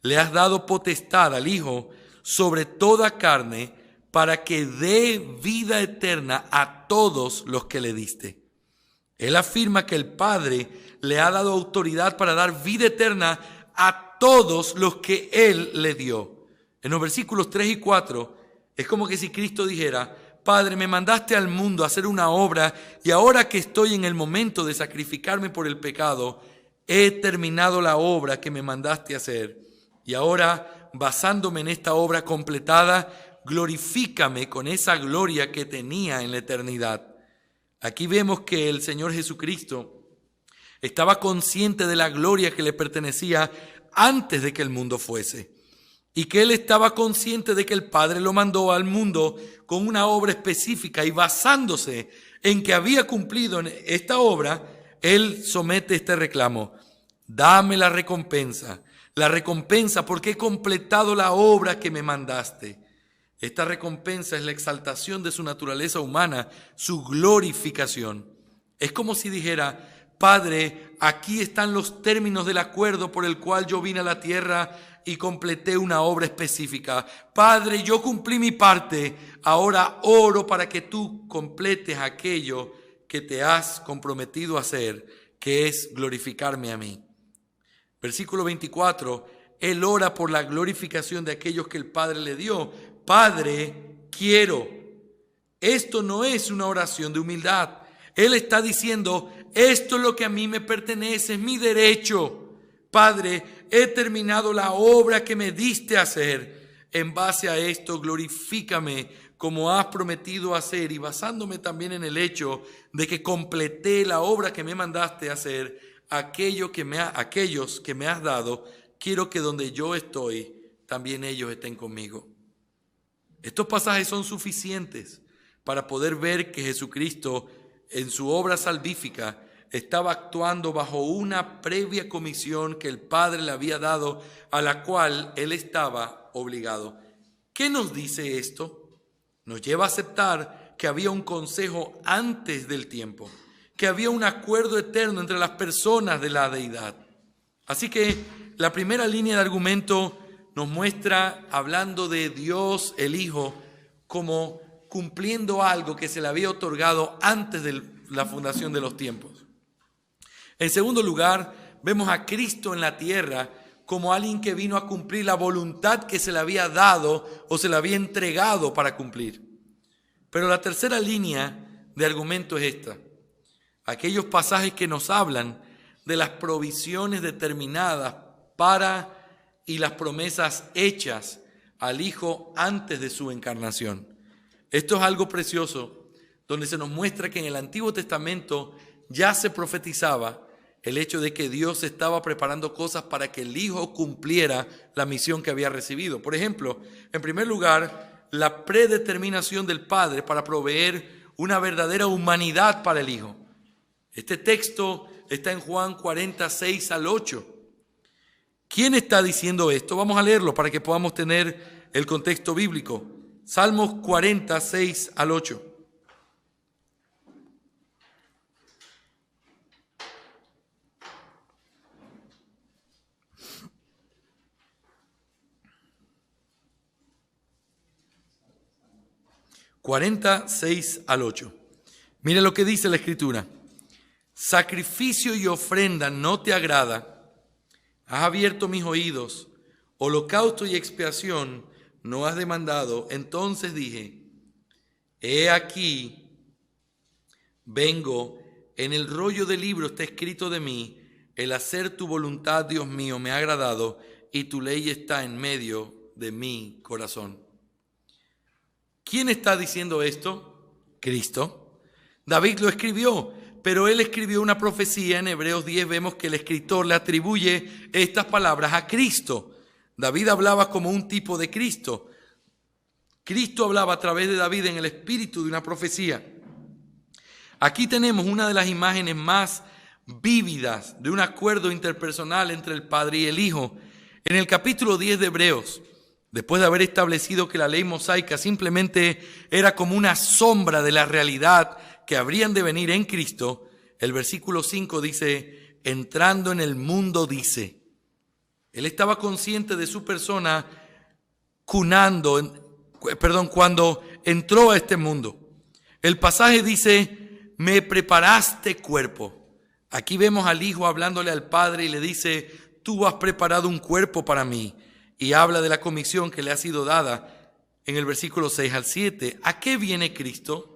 Le has dado potestad al Hijo sobre toda carne para que dé vida eterna a todos los que le diste. Él afirma que el Padre le ha dado autoridad para dar vida eterna a todos los que Él le dio. En los versículos 3 y 4 es como que si Cristo dijera, Padre, me mandaste al mundo a hacer una obra y ahora que estoy en el momento de sacrificarme por el pecado, he terminado la obra que me mandaste a hacer. Y ahora, basándome en esta obra completada, glorifícame con esa gloria que tenía en la eternidad. Aquí vemos que el Señor Jesucristo estaba consciente de la gloria que le pertenecía antes de que el mundo fuese. Y que Él estaba consciente de que el Padre lo mandó al mundo con una obra específica y basándose en que había cumplido en esta obra, Él somete este reclamo. Dame la recompensa porque he completado la obra que me mandaste. Esta recompensa es la exaltación de su naturaleza humana, su glorificación. Es como si dijera, Padre, aquí están los términos del acuerdo por el cual yo vine a la tierra y completé una obra específica. Padre, yo cumplí mi parte, ahora oro para que tú completes aquello que te has comprometido a hacer, que es glorificarme a mí. Versículo 24, Él ora por la glorificación de aquellos que el Padre le dio. Padre, quiero. Esto no es una oración de humildad. Él está diciendo, esto es lo que a mí me pertenece, es mi derecho. Padre, he terminado la obra que me diste a hacer. En base a esto, glorifícame como has prometido hacer y basándome también en el hecho de que completé la obra que me mandaste a hacer, aquellos que me has dado, quiero que donde yo estoy, también ellos estén conmigo. Estos pasajes son suficientes para poder ver que Jesucristo en su obra salvífica estaba actuando bajo una previa comisión que el Padre le había dado, a la cual Él estaba obligado. ¿Qué nos dice esto? Nos lleva a aceptar que había un consejo antes del tiempo, que había un acuerdo eterno entre las personas de la deidad. Así que la primera línea de argumento nos muestra, hablando de Dios el Hijo, como cumpliendo algo que se le había otorgado antes de la fundación de los tiempos. En segundo lugar, vemos a Cristo en la tierra como alguien que vino a cumplir la voluntad que se le había dado o se le había entregado para cumplir. Pero la tercera línea de argumento es esta. Aquellos pasajes que nos hablan de las provisiones determinadas para y las promesas hechas al Hijo antes de su encarnación. Esto es algo precioso, donde se nos muestra que en el Antiguo Testamento ya se profetizaba el hecho de que Dios estaba preparando cosas para que el Hijo cumpliera la misión que había recibido. Por ejemplo, en primer lugar, la predeterminación del Padre para proveer una verdadera humanidad para el Hijo. Este texto está en Juan 46 al 8. ¿Quién está diciendo esto? Vamos a leerlo para que podamos tener el contexto bíblico. Salmos 46 al 8. ...46 al 8. Mira lo que dice la Escritura. Sacrificio y ofrenda no te agrada. Has abierto mis oídos. Holocausto y expiación no has demandado. Entonces dije, he aquí, vengo, en el rollo del libro está escrito de mí, el hacer tu voluntad, Dios mío, me ha agradado, y tu ley está en medio de mi corazón. ¿Quién está diciendo esto? Cristo. David lo escribió. pero él escribió una profecía. En Hebreos 10 vemos que el escritor le atribuye estas palabras a Cristo. David hablaba como un tipo de Cristo. Cristo hablaba a través de David en el espíritu de una profecía. Aquí tenemos una de las imágenes más vívidas de un acuerdo interpersonal entre el Padre y el Hijo. En el capítulo 10 de Hebreos, después de haber establecido que la ley mosaica simplemente era como una sombra de la realidad que habrían de venir en Cristo, el versículo 5 dice, entrando en el mundo dice. Él estaba consciente de su persona cuando entró a este mundo. El pasaje dice, me preparaste cuerpo. Aquí vemos al Hijo hablándole al Padre y le dice, tú has preparado un cuerpo para mí. Y habla de la comisión que le ha sido dada en el versículo 6 al 7. ¿A qué viene Cristo?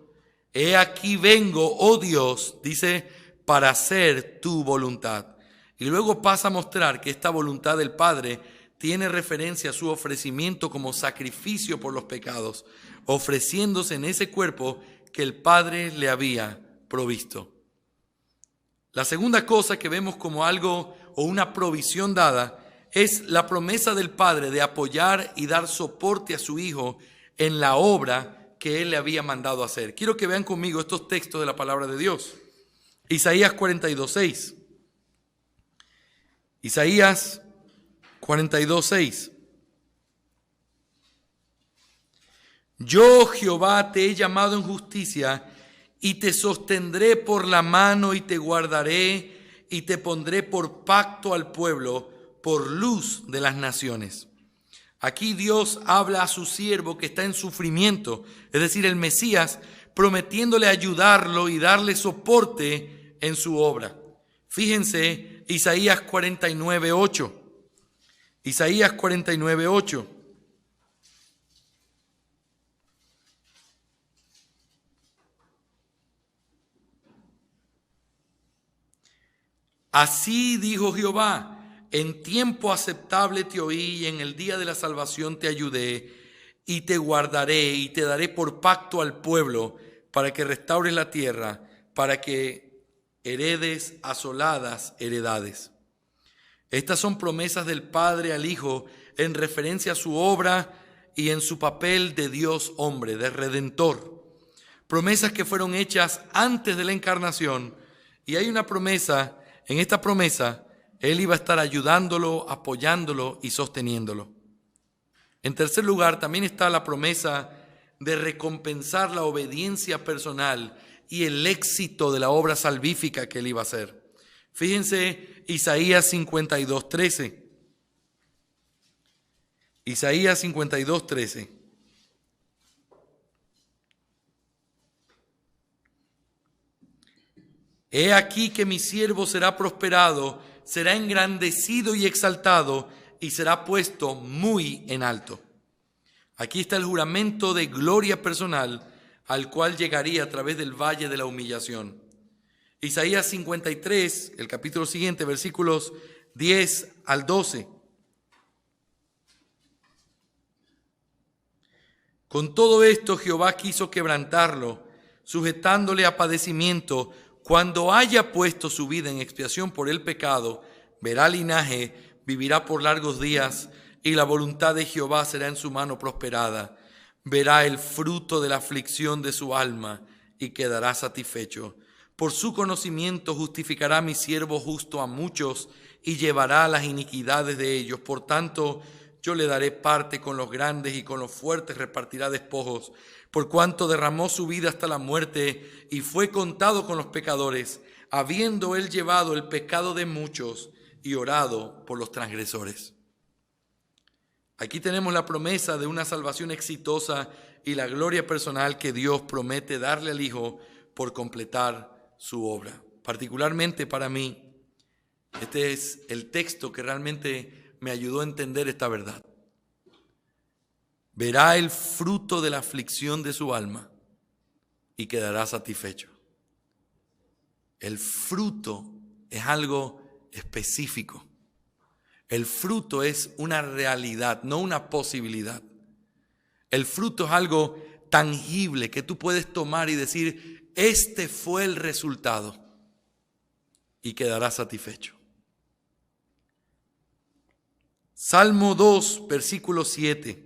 He aquí vengo, oh Dios, dice, para hacer tu voluntad. Y luego pasa a mostrar que esta voluntad del Padre tiene referencia a su ofrecimiento como sacrificio por los pecados, ofreciéndose en ese cuerpo que el Padre le había provisto. La segunda cosa que vemos como algo o una provisión dada es la promesa del Padre de apoyar y dar soporte a su Hijo en la obra que Él le había mandado hacer. Quiero que vean conmigo estos textos de la palabra de Dios. Isaías 42:6. Isaías 42:6. Yo, Jehová, te he llamado en justicia y te sostendré por la mano y te guardaré y te pondré por pacto al pueblo, por luz de las naciones. Aquí Dios habla a su siervo que está en sufrimiento, es decir, el Mesías, prometiéndole ayudarlo y darle soporte en su obra. Fíjense, Isaías 49:8. Isaías 49:8. Así dijo Jehová, en tiempo aceptable te oí y en el día de la salvación te ayudé y te guardaré y te daré por pacto al pueblo para que restaures la tierra, para que heredes asoladas heredades. Estas son promesas del Padre al Hijo en referencia a su obra y en su papel de Dios hombre, de Redentor. Promesas que fueron hechas antes de la encarnación. Y hay una promesa, en esta promesa, Él iba a estar ayudándolo, apoyándolo y sosteniéndolo. En tercer lugar, también está la promesa de recompensar la obediencia personal y el éxito de la obra salvífica que Él iba a hacer. Fíjense Isaías 52:13. Isaías 52:13. He aquí que mi siervo será prosperado, será engrandecido y exaltado, y será puesto muy en alto. Aquí está el juramento de gloria personal al cual llegaría a través del valle de la humillación. Isaías 53, el capítulo siguiente, versículos 10 al 12. Con todo esto Jehová quiso quebrantarlo, sujetándole a padecimiento. Cuando haya puesto su vida en expiación por el pecado, verá linaje, vivirá por largos días, y la voluntad de Jehová será en su mano prosperada. Verá el fruto de la aflicción de su alma y quedará satisfecho. Por su conocimiento justificará mi siervo justo a muchos y llevará las iniquidades de ellos. Por tanto, yo le daré parte con los grandes y con los fuertes repartirá despojos. Por cuanto derramó su vida hasta la muerte y fue contado con los pecadores, habiendo él llevado el pecado de muchos y orado por los transgresores. Aquí tenemos la promesa de una salvación exitosa y la gloria personal que Dios promete darle al Hijo por completar su obra. Particularmente para mí, este es el texto que realmente me ayudó a entender esta verdad. Verá el fruto de la aflicción de su alma y quedará satisfecho. El fruto es algo específico. El fruto es una realidad, no una posibilidad. El fruto es algo tangible que tú puedes tomar y decir, este fue el resultado. y quedarás satisfecho. Salmo 2, versículo 7.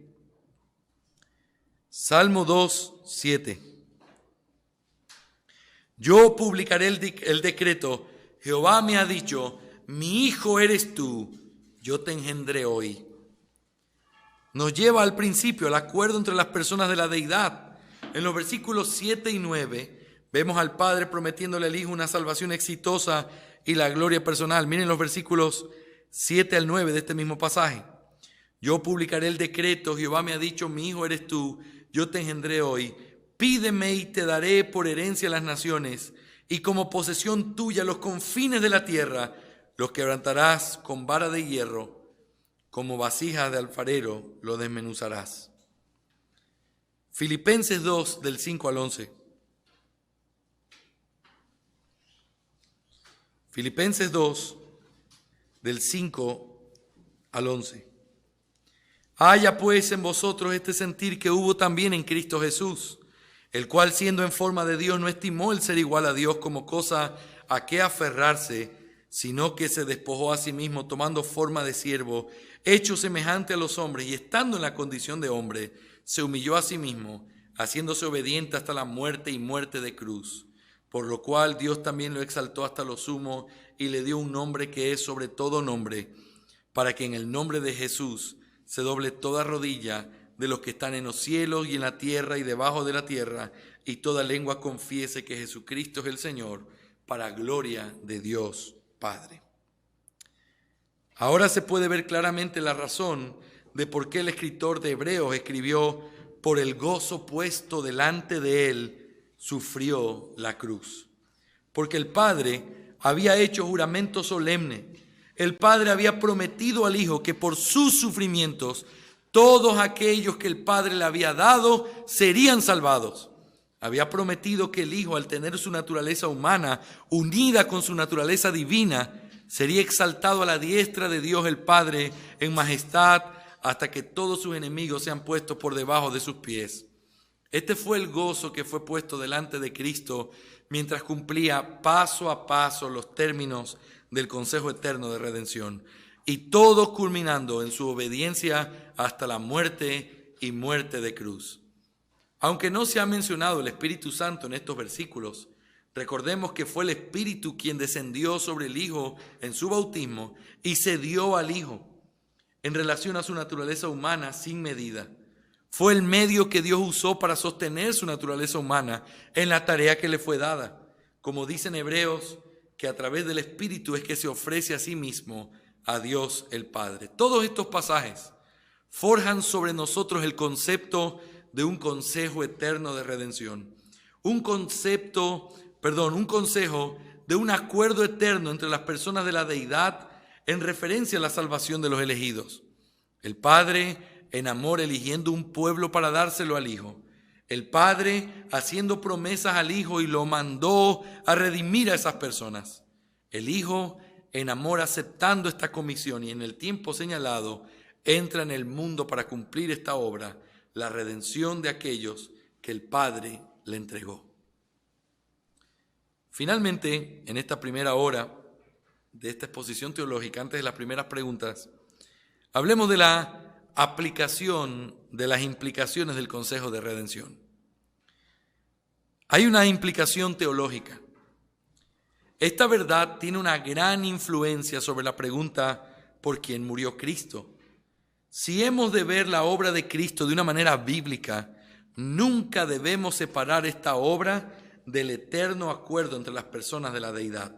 Salmo 2, 7. Yo publicaré el decreto. Jehová me ha dicho, mi hijo eres tú, yo te engendré hoy. Nos lleva al principio, al acuerdo entre las personas de la deidad. En los versículos 7 y 9 vemos al Padre prometiéndole al Hijo una salvación exitosa y la gloria personal. Miren los versículos 7 al 9 de este mismo pasaje. Yo publicaré el decreto, Jehová me ha dicho, mi hijo eres tú, yo te engendré hoy. Pídeme y te daré por herencia las naciones, y como posesión tuya los confines de la tierra. Los quebrantarás con vara de hierro, como vasijas de alfarero lo desmenuzarás. Filipenses 2, del 5 al 11. Filipenses 2, del 5 al 11. Haya pues en vosotros este sentir que hubo también en Cristo Jesús, el cual siendo en forma de Dios no estimó el ser igual a Dios como cosa a que aferrarse, sino que se despojó a sí mismo, tomando forma de siervo, hecho semejante a los hombres, y estando en la condición de hombre, se humilló a sí mismo, haciéndose obediente hasta la muerte y muerte de cruz. Por lo cual Dios también lo exaltó hasta lo sumo y le dio un nombre que es sobre todo nombre, para que en el nombre de Jesús se doble toda rodilla de los que están en los cielos y en la tierra y debajo de la tierra, y toda lengua confiese que Jesucristo es el Señor, para gloria de Dios Padre. Ahora se puede ver claramente la razón de por qué el escritor de Hebreos escribió: por el gozo puesto delante de él, sufrió la cruz. Porque el Padre había hecho juramento solemne. El Padre había prometido al Hijo que por sus sufrimientos todos aquellos que el Padre le había dado serían salvados. Había prometido que el Hijo, al tener su naturaleza humana unida con su naturaleza divina, sería exaltado a la diestra de Dios el Padre en majestad hasta que todos sus enemigos sean puestos por debajo de sus pies. Este fue el gozo que fue puesto delante de Cristo mientras cumplía paso a paso los términos del consejo eterno de redención, y todo culminando en su obediencia hasta la muerte y muerte de cruz. Aunque no se ha mencionado el Espíritu Santo en estos versículos, recordemos que fue el Espíritu quien descendió sobre el Hijo en su bautismo y se dio al Hijo en relación a su naturaleza humana sin medida. Fue el medio que Dios usó para sostener su naturaleza humana en la tarea que le fue dada. Como dicen Hebreos, que a través del Espíritu es que se ofrece a sí mismo a Dios el Padre. Todos estos pasajes forjan sobre nosotros el concepto de un consejo eterno de redención. Un consejo de un acuerdo eterno entre las personas de la deidad en referencia a la salvación de los elegidos. El Padre en amor eligiendo un pueblo para dárselo al Hijo. El Padre haciendo promesas al Hijo y lo mandó a redimir a esas personas. El Hijo en amor aceptando esta comisión y en el tiempo señalado entra en el mundo para cumplir esta obra, la redención de aquellos que el Padre le entregó. Finalmente, en esta primera hora de esta exposición teológica, antes de las primeras preguntas, hablemos de la aplicación de las implicaciones del consejo de redención. Hay una implicación teológica. Esta verdad tiene una gran influencia sobre la pregunta ¿por quién murió Cristo? Si hemos de ver la obra de Cristo de una manera bíblica, nunca debemos separar esta obra del eterno acuerdo entre las personas de la deidad.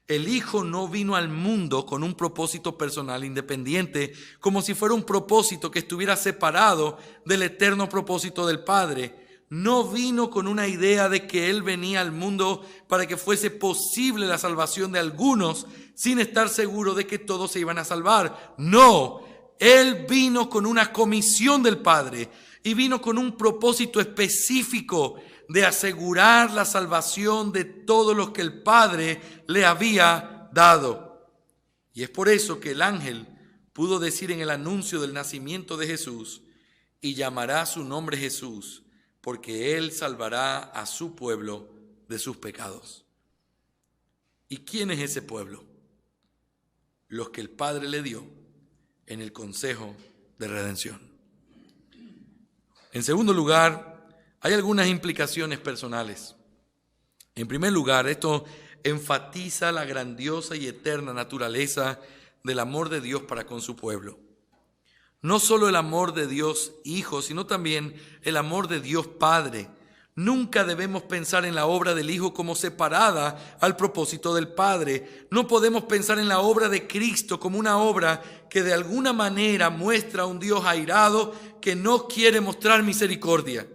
El Hijo no vino al mundo con un propósito personal independiente, como si fuera un propósito que estuviera separado del eterno propósito del Padre. No vino con una idea de que Él venía al mundo para que fuese posible la salvación de algunos, sin estar seguro de que todos se iban a salvar. No, Él vino con una comisión del Padre y vino con un propósito específico de asegurar la salvación de todos los que el Padre le había dado. Y es por eso que el ángel pudo decir en el anuncio del nacimiento de Jesús: y llamará su nombre Jesús, porque Él salvará a su pueblo de sus pecados. ¿Y quién es ese pueblo? Los que el Padre le dio en el consejo de redención. En segundo lugar, hay algunas implicaciones personales. En primer lugar, esto enfatiza la grandiosa y eterna naturaleza del amor de Dios para con su pueblo. No solo el amor de Dios Hijo, sino también el amor de Dios Padre. Nunca debemos pensar en la obra del Hijo como separada al propósito del Padre. No podemos pensar en la obra de Cristo como una obra que de alguna manera muestra a un Dios airado que no quiere mostrar misericordia.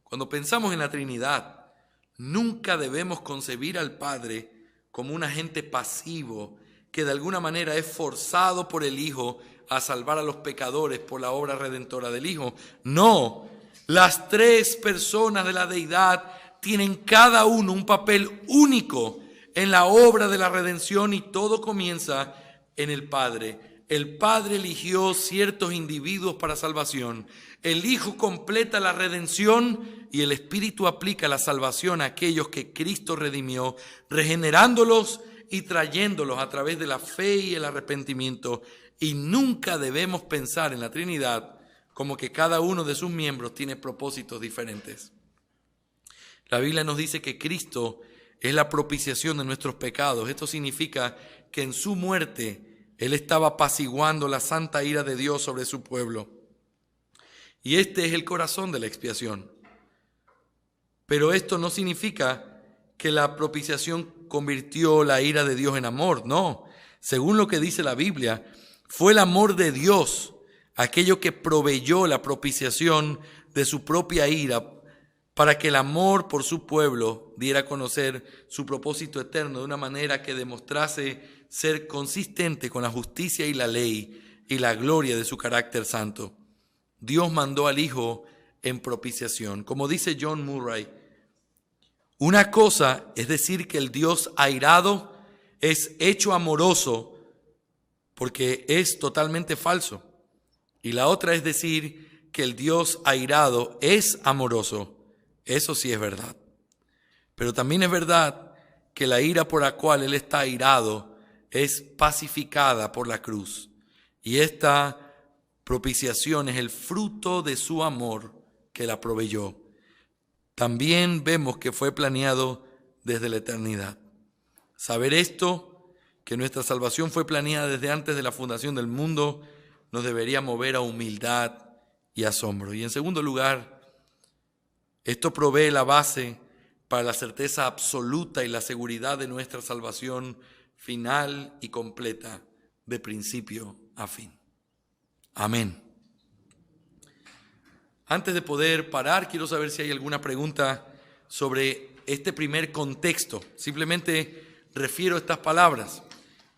Cuando pensamos en la Trinidad, nunca debemos concebir al Padre como un agente pasivo que de alguna manera es forzado por el Hijo a salvar a los pecadores por la obra redentora del Hijo. No. Las tres personas de la deidad tienen cada uno un papel único en la obra de la redención y todo comienza en el Padre. El Padre eligió ciertos individuos para salvación. El Hijo completa la redención y el Espíritu aplica la salvación a aquellos que Cristo redimió, regenerándolos y trayéndolos a través de la fe y el arrepentimiento. Y nunca debemos pensar en la Trinidad como que cada uno de sus miembros tiene propósitos diferentes. La Biblia nos dice que Cristo es la propiciación de nuestros pecados. Esto significa que en su muerte Él estaba apaciguando la santa ira de Dios sobre su pueblo. Y este es el corazón de la expiación. Pero esto no significa que la propiciación convirtió la ira de Dios en amor. No, según lo que dice la Biblia, fue el amor de Dios aquello que proveyó la propiciación de su propia ira para que el amor por su pueblo diera a conocer su propósito eterno de una manera que demostrase ser consistente con la justicia y la ley y la gloria de su carácter santo. Dios mandó al Hijo en propiciación. Como dice John Murray, una cosa es decir que el Dios airado es hecho amoroso porque es totalmente falso. Y la otra es decir que el Dios airado es amoroso. Eso sí es verdad. Pero también es verdad que la ira por la cual Él está airado es pacificada por la cruz. Y esta propiciación es el fruto de su amor que la proveyó. También vemos que fue planeado desde la eternidad. Saber esto, que nuestra salvación fue planeada desde antes de la fundación del mundo, nos debería mover a humildad y asombro. Y en segundo lugar, esto provee la base para la certeza absoluta y la seguridad de nuestra salvación final y completa, de principio a fin. Amén. Antes de poder parar, quiero saber si hay alguna pregunta sobre este primer contexto. Simplemente refiero estas palabras.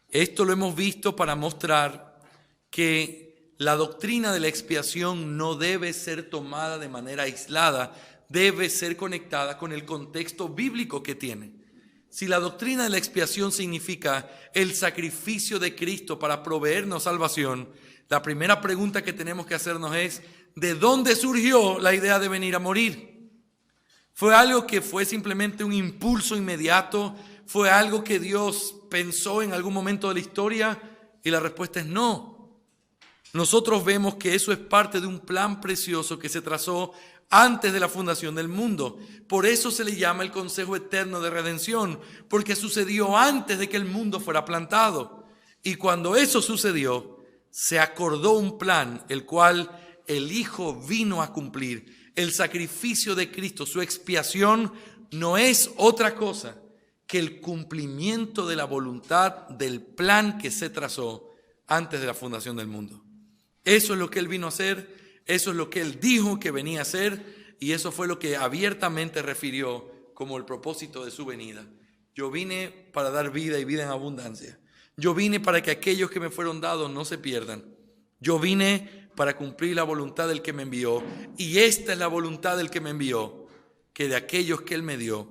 Esto lo hemos visto para mostrar que la doctrina de la expiación no debe ser tomada de manera aislada, debe ser conectada con el contexto bíblico que tiene. Si la doctrina de la expiación significa el sacrificio de Cristo para proveernos salvación, la primera pregunta que tenemos que hacernos es, ¿de dónde surgió la idea de venir a morir? ¿Fue algo que fue simplemente un impulso inmediato? ¿Fue algo que Dios pensó en algún momento de la historia? Y la respuesta es no. Nosotros vemos que eso es parte de un plan precioso que se trazó antes de la fundación del mundo. Por eso se le llama el consejo eterno de redención, porque sucedió antes de que el mundo fuera plantado. Y cuando eso sucedió, se acordó un plan, el cual el Hijo vino a cumplir. El sacrificio de Cristo, su expiación, no es otra cosa que el cumplimiento de la voluntad del plan que se trazó antes de la fundación del mundo. Eso es lo que Él vino a hacer, eso es lo que Él dijo que venía a hacer y eso fue lo que abiertamente refirió como el propósito de su venida. Yo vine para dar vida y vida en abundancia. Yo vine para que aquellos que me fueron dados no se pierdan. Yo vine para cumplir la voluntad del que me envió y esta es la voluntad del que me envió, que de aquellos que Él me dio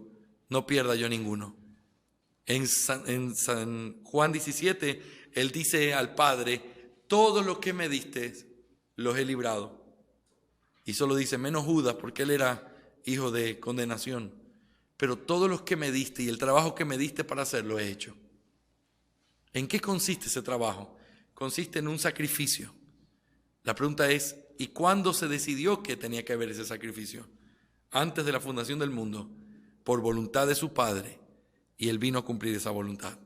no pierda yo ninguno. En San Juan 17, Él dice al Padre, todo lo que me diste los he librado. Y solo dice, menos Judas, porque él era hijo de condenación. pero todos los que me diste y el trabajo que me diste para hacerlo he hecho. ¿En qué consiste ese trabajo? Consiste en un sacrificio. La pregunta es, ¿y cuándo se decidió que tenía que haber ese sacrificio? Antes de la fundación del mundo, por voluntad de su Padre, y Él vino a cumplir esa voluntad.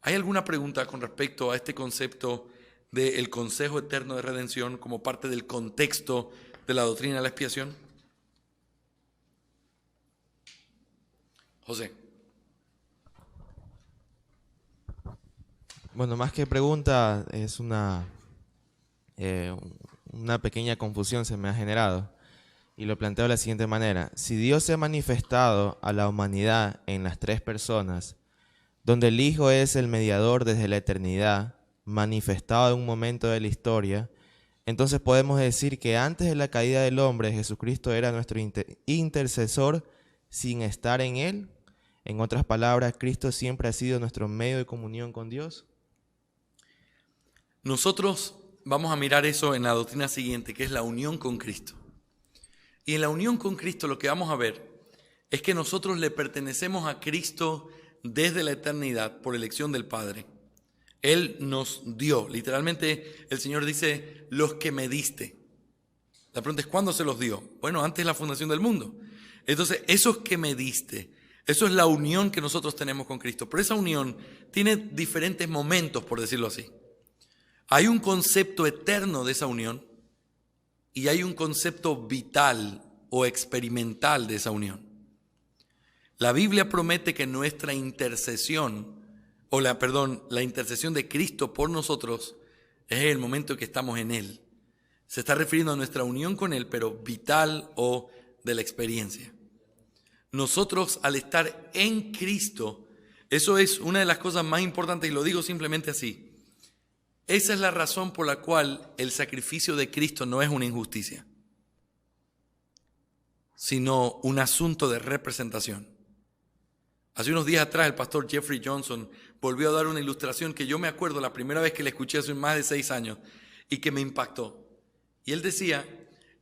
¿Hay alguna pregunta con respecto a este concepto del consejo eterno de redención como parte del contexto de la doctrina de la expiación? José. Bueno, más que pregunta, es una pequeña confusión se me ha generado. Y lo planteo de la siguiente manera. Si Dios se ha manifestado a la humanidad en las tres personas, donde el Hijo es el mediador desde la eternidad, manifestado en un momento de la historia, entonces podemos decir que antes de la caída del hombre, Jesucristo era nuestro intercesor sin estar en Él. En otras palabras, Cristo siempre ha sido nuestro medio de comunión con Dios. Nosotros vamos a mirar eso en la doctrina siguiente, que es la unión con Cristo. Y en la unión con Cristo lo que vamos a ver es que nosotros le pertenecemos a Cristo desde la eternidad por elección del Padre. Él nos dio, literalmente el Señor dice, los que me diste. La pregunta es, ¿cuándo se los dio? Bueno, antes de la fundación del mundo. Entonces, esos que me diste, eso es la unión que nosotros tenemos con Cristo. Pero esa unión tiene diferentes momentos, por decirlo así. Hay un concepto eterno de esa unión y hay un concepto vital o experimental de esa unión. La Biblia promete que nuestra intercesión, la intercesión de Cristo por nosotros es el momento en que estamos en Él. Se está refiriendo a nuestra unión con Él, pero vital o de la experiencia. Nosotros al estar en Cristo, eso es una de las cosas más importantes y lo digo simplemente así. Esa es la razón por la cual el sacrificio de Cristo no es una injusticia, sino un asunto de representación. Hace unos días atrás el pastor Jeffrey Johnson volvió a dar una ilustración que yo me acuerdo la primera vez que la escuché hace más de 6 años y que me impactó. Y él decía,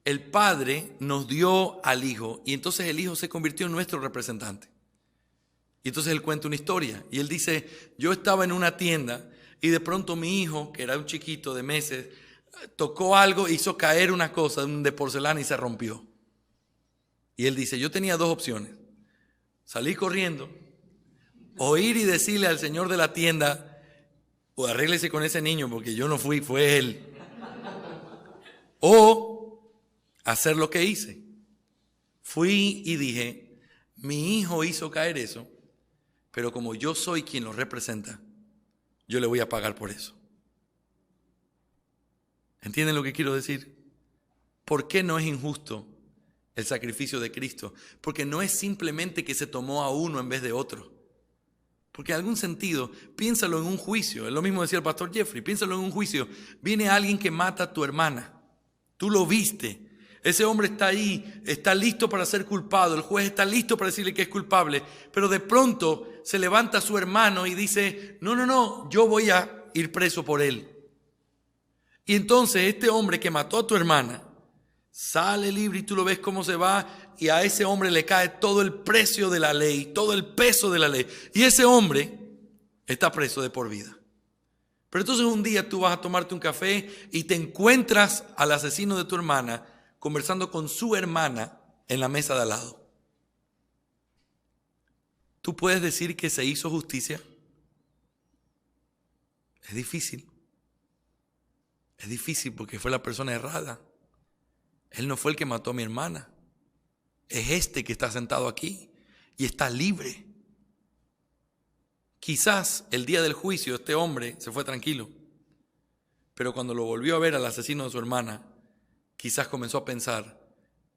el Padre nos dio al Hijo y entonces el Hijo se convirtió en nuestro representante. Y entonces él cuenta una historia y él dice, yo estaba en una tienda y de pronto mi hijo, que era un chiquito de meses, tocó algo, hizo caer una cosa de porcelana y se rompió. Y él dice, yo tenía 2 opciones. Salir corriendo o ir y decirle al señor de la tienda, o arréglese con ese niño porque yo no fui, fue él. O hacer lo que hice. Fui y dije, mi hijo hizo caer eso, pero como yo soy quien lo representa, yo le voy a pagar por eso. ¿Entienden lo que quiero decir? ¿Por qué no es injusto el sacrificio de Cristo? Porque no es simplemente que se tomó a uno en vez de otro. Porque en algún sentido, piénsalo en un juicio. Es lo mismo decía el pastor Jeffrey. Piénsalo en un juicio. Viene alguien que mata a tu hermana. Tú lo viste. Ese hombre está ahí, está listo para ser culpado. El juez está listo para decirle que es culpable. Pero de pronto se levanta su hermano y dice, no, yo voy a ir preso por él. Y entonces este hombre que mató a tu hermana sale libre y tú lo ves cómo se va y a ese hombre le cae todo el precio de la ley, todo el peso de la ley. Y ese hombre está preso de por vida. Pero entonces un día tú vas a tomarte un café y te encuentras al asesino de tu hermana conversando con su hermana en la mesa de al lado. ¿Tú puedes decir que se hizo justicia? Es difícil. Es difícil porque fue la persona errada. Él no fue el que mató a mi hermana. Es este que está sentado aquí y está libre. Quizás el día del juicio este hombre se fue tranquilo, pero cuando lo volvió a ver al asesino de su hermana, quizás comenzó a pensar,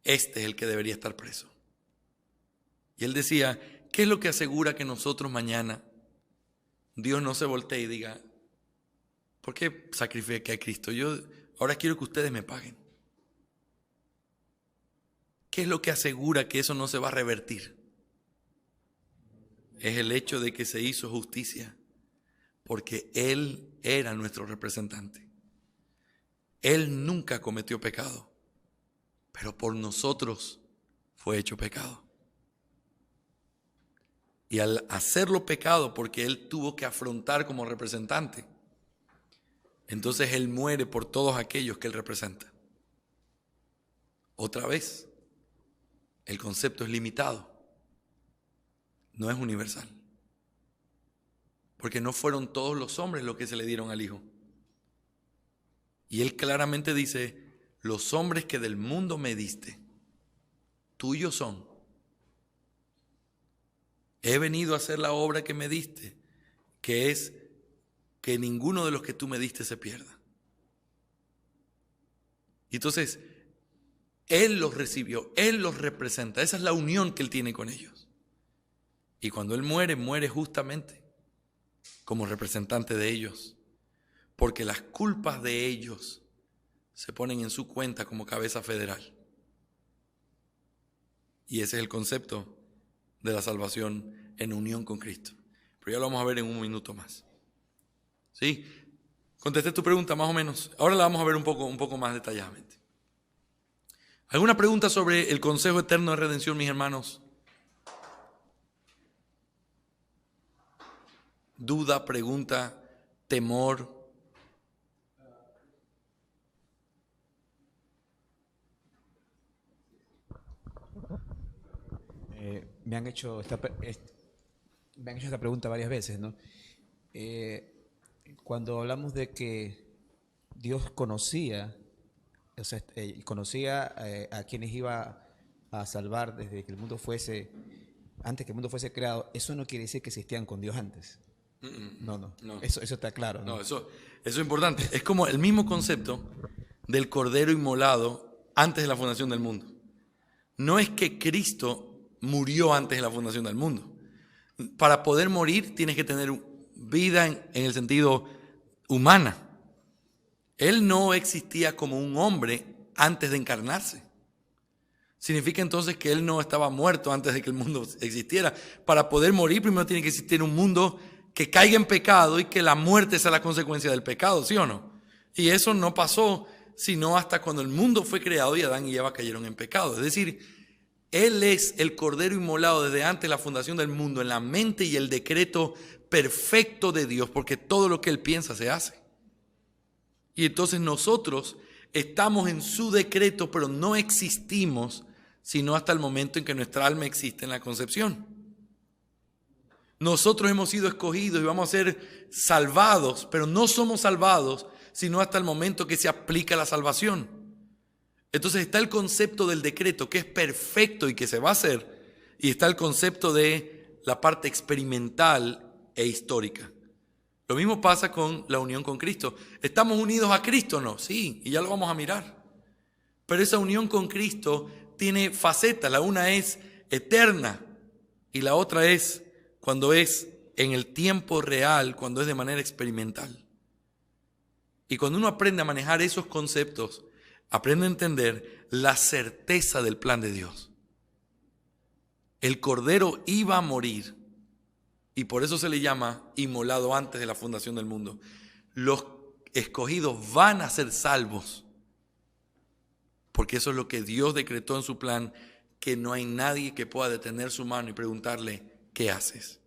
este es el que debería estar preso. Y él decía, ¿qué es lo que asegura que nosotros mañana Dios no se voltee y diga, ¿por qué sacrifiqué a Cristo? Yo ahora quiero que ustedes me paguen. ¿Qué es lo que asegura que eso no se va a revertir? Es el hecho de que se hizo justicia, porque Él era nuestro representante. Él nunca cometió pecado, pero por nosotros fue hecho pecado. Y al hacerlo pecado, porque Él tuvo que afrontar como representante, entonces Él muere por todos aquellos que Él representa. Otra vez, el concepto es limitado, no es universal. Porque no fueron todos los hombres los que se le dieron al Hijo. Y Él claramente dice, los hombres que del mundo me diste, tuyos son. He venido a hacer la obra que me diste, que es que ninguno de los que tú me diste se pierda. Y entonces, Él los recibió, Él los representa. Esa es la unión que Él tiene con ellos. Y cuando Él muere, muere justamente como representante de ellos, porque las culpas de ellos se ponen en su cuenta como cabeza federal. Y ese es el concepto de la salvación en unión con Cristo. Pero ya lo vamos a ver en un minuto más. ¿Sí? Contesté tu pregunta más o menos. Ahora la vamos a ver un poco más detalladamente. ¿Alguna pregunta sobre el consejo eterno de redención, mis hermanos? ¿Duda, pregunta, temor? Me han hecho esta pregunta varias veces, ¿no? Cuando hablamos de que Dios conocía, o sea, conocía a quienes iba a salvar desde que el mundo fuese, antes que el mundo fuese creado, eso no quiere decir que existían con Dios antes. No. Eso está claro, ¿no? No, eso es importante. Es como el mismo concepto del cordero inmolado antes de la fundación del mundo. No es que Cristo murió antes de la fundación del mundo. Para poder morir tienes que tener vida en el sentido humana. Él no existía como un hombre antes de encarnarse. Significa entonces que Él no estaba muerto antes de que el mundo existiera. Para poder morir primero tiene que existir un mundo que caiga en pecado y que la muerte sea la consecuencia del pecado, ¿sí o no? Y eso no pasó sino hasta cuando el mundo fue creado y Adán y Eva cayeron en pecado. Es decir, Él es el cordero inmolado desde antes de la fundación del mundo en la mente y el decreto perfecto de Dios, porque todo lo que Él piensa se hace. Y entonces nosotros estamos en su decreto, pero no existimos sino hasta el momento en que nuestra alma existe en la concepción. Nosotros hemos sido escogidos y vamos a ser salvados, pero no somos salvados sino hasta el momento que se aplica la salvación. Entonces está el concepto del decreto, que es perfecto y que se va a hacer, y está el concepto de la parte experimental e histórica. Lo mismo pasa con la unión con Cristo. ¿Estamos unidos a Cristo? No, sí, y ya lo vamos a mirar. Pero esa unión con Cristo tiene facetas. La una es eterna y la otra es cuando es en el tiempo real, cuando es de manera experimental. Y cuando uno aprende a manejar esos conceptos, aprende a entender la certeza del plan de Dios. El Cordero iba a morir y por eso se le llama inmolado antes de la fundación del mundo. Los escogidos van a ser salvos porque eso es lo que Dios decretó en su plan, que no hay nadie que pueda detener su mano y preguntarle, ¿qué haces?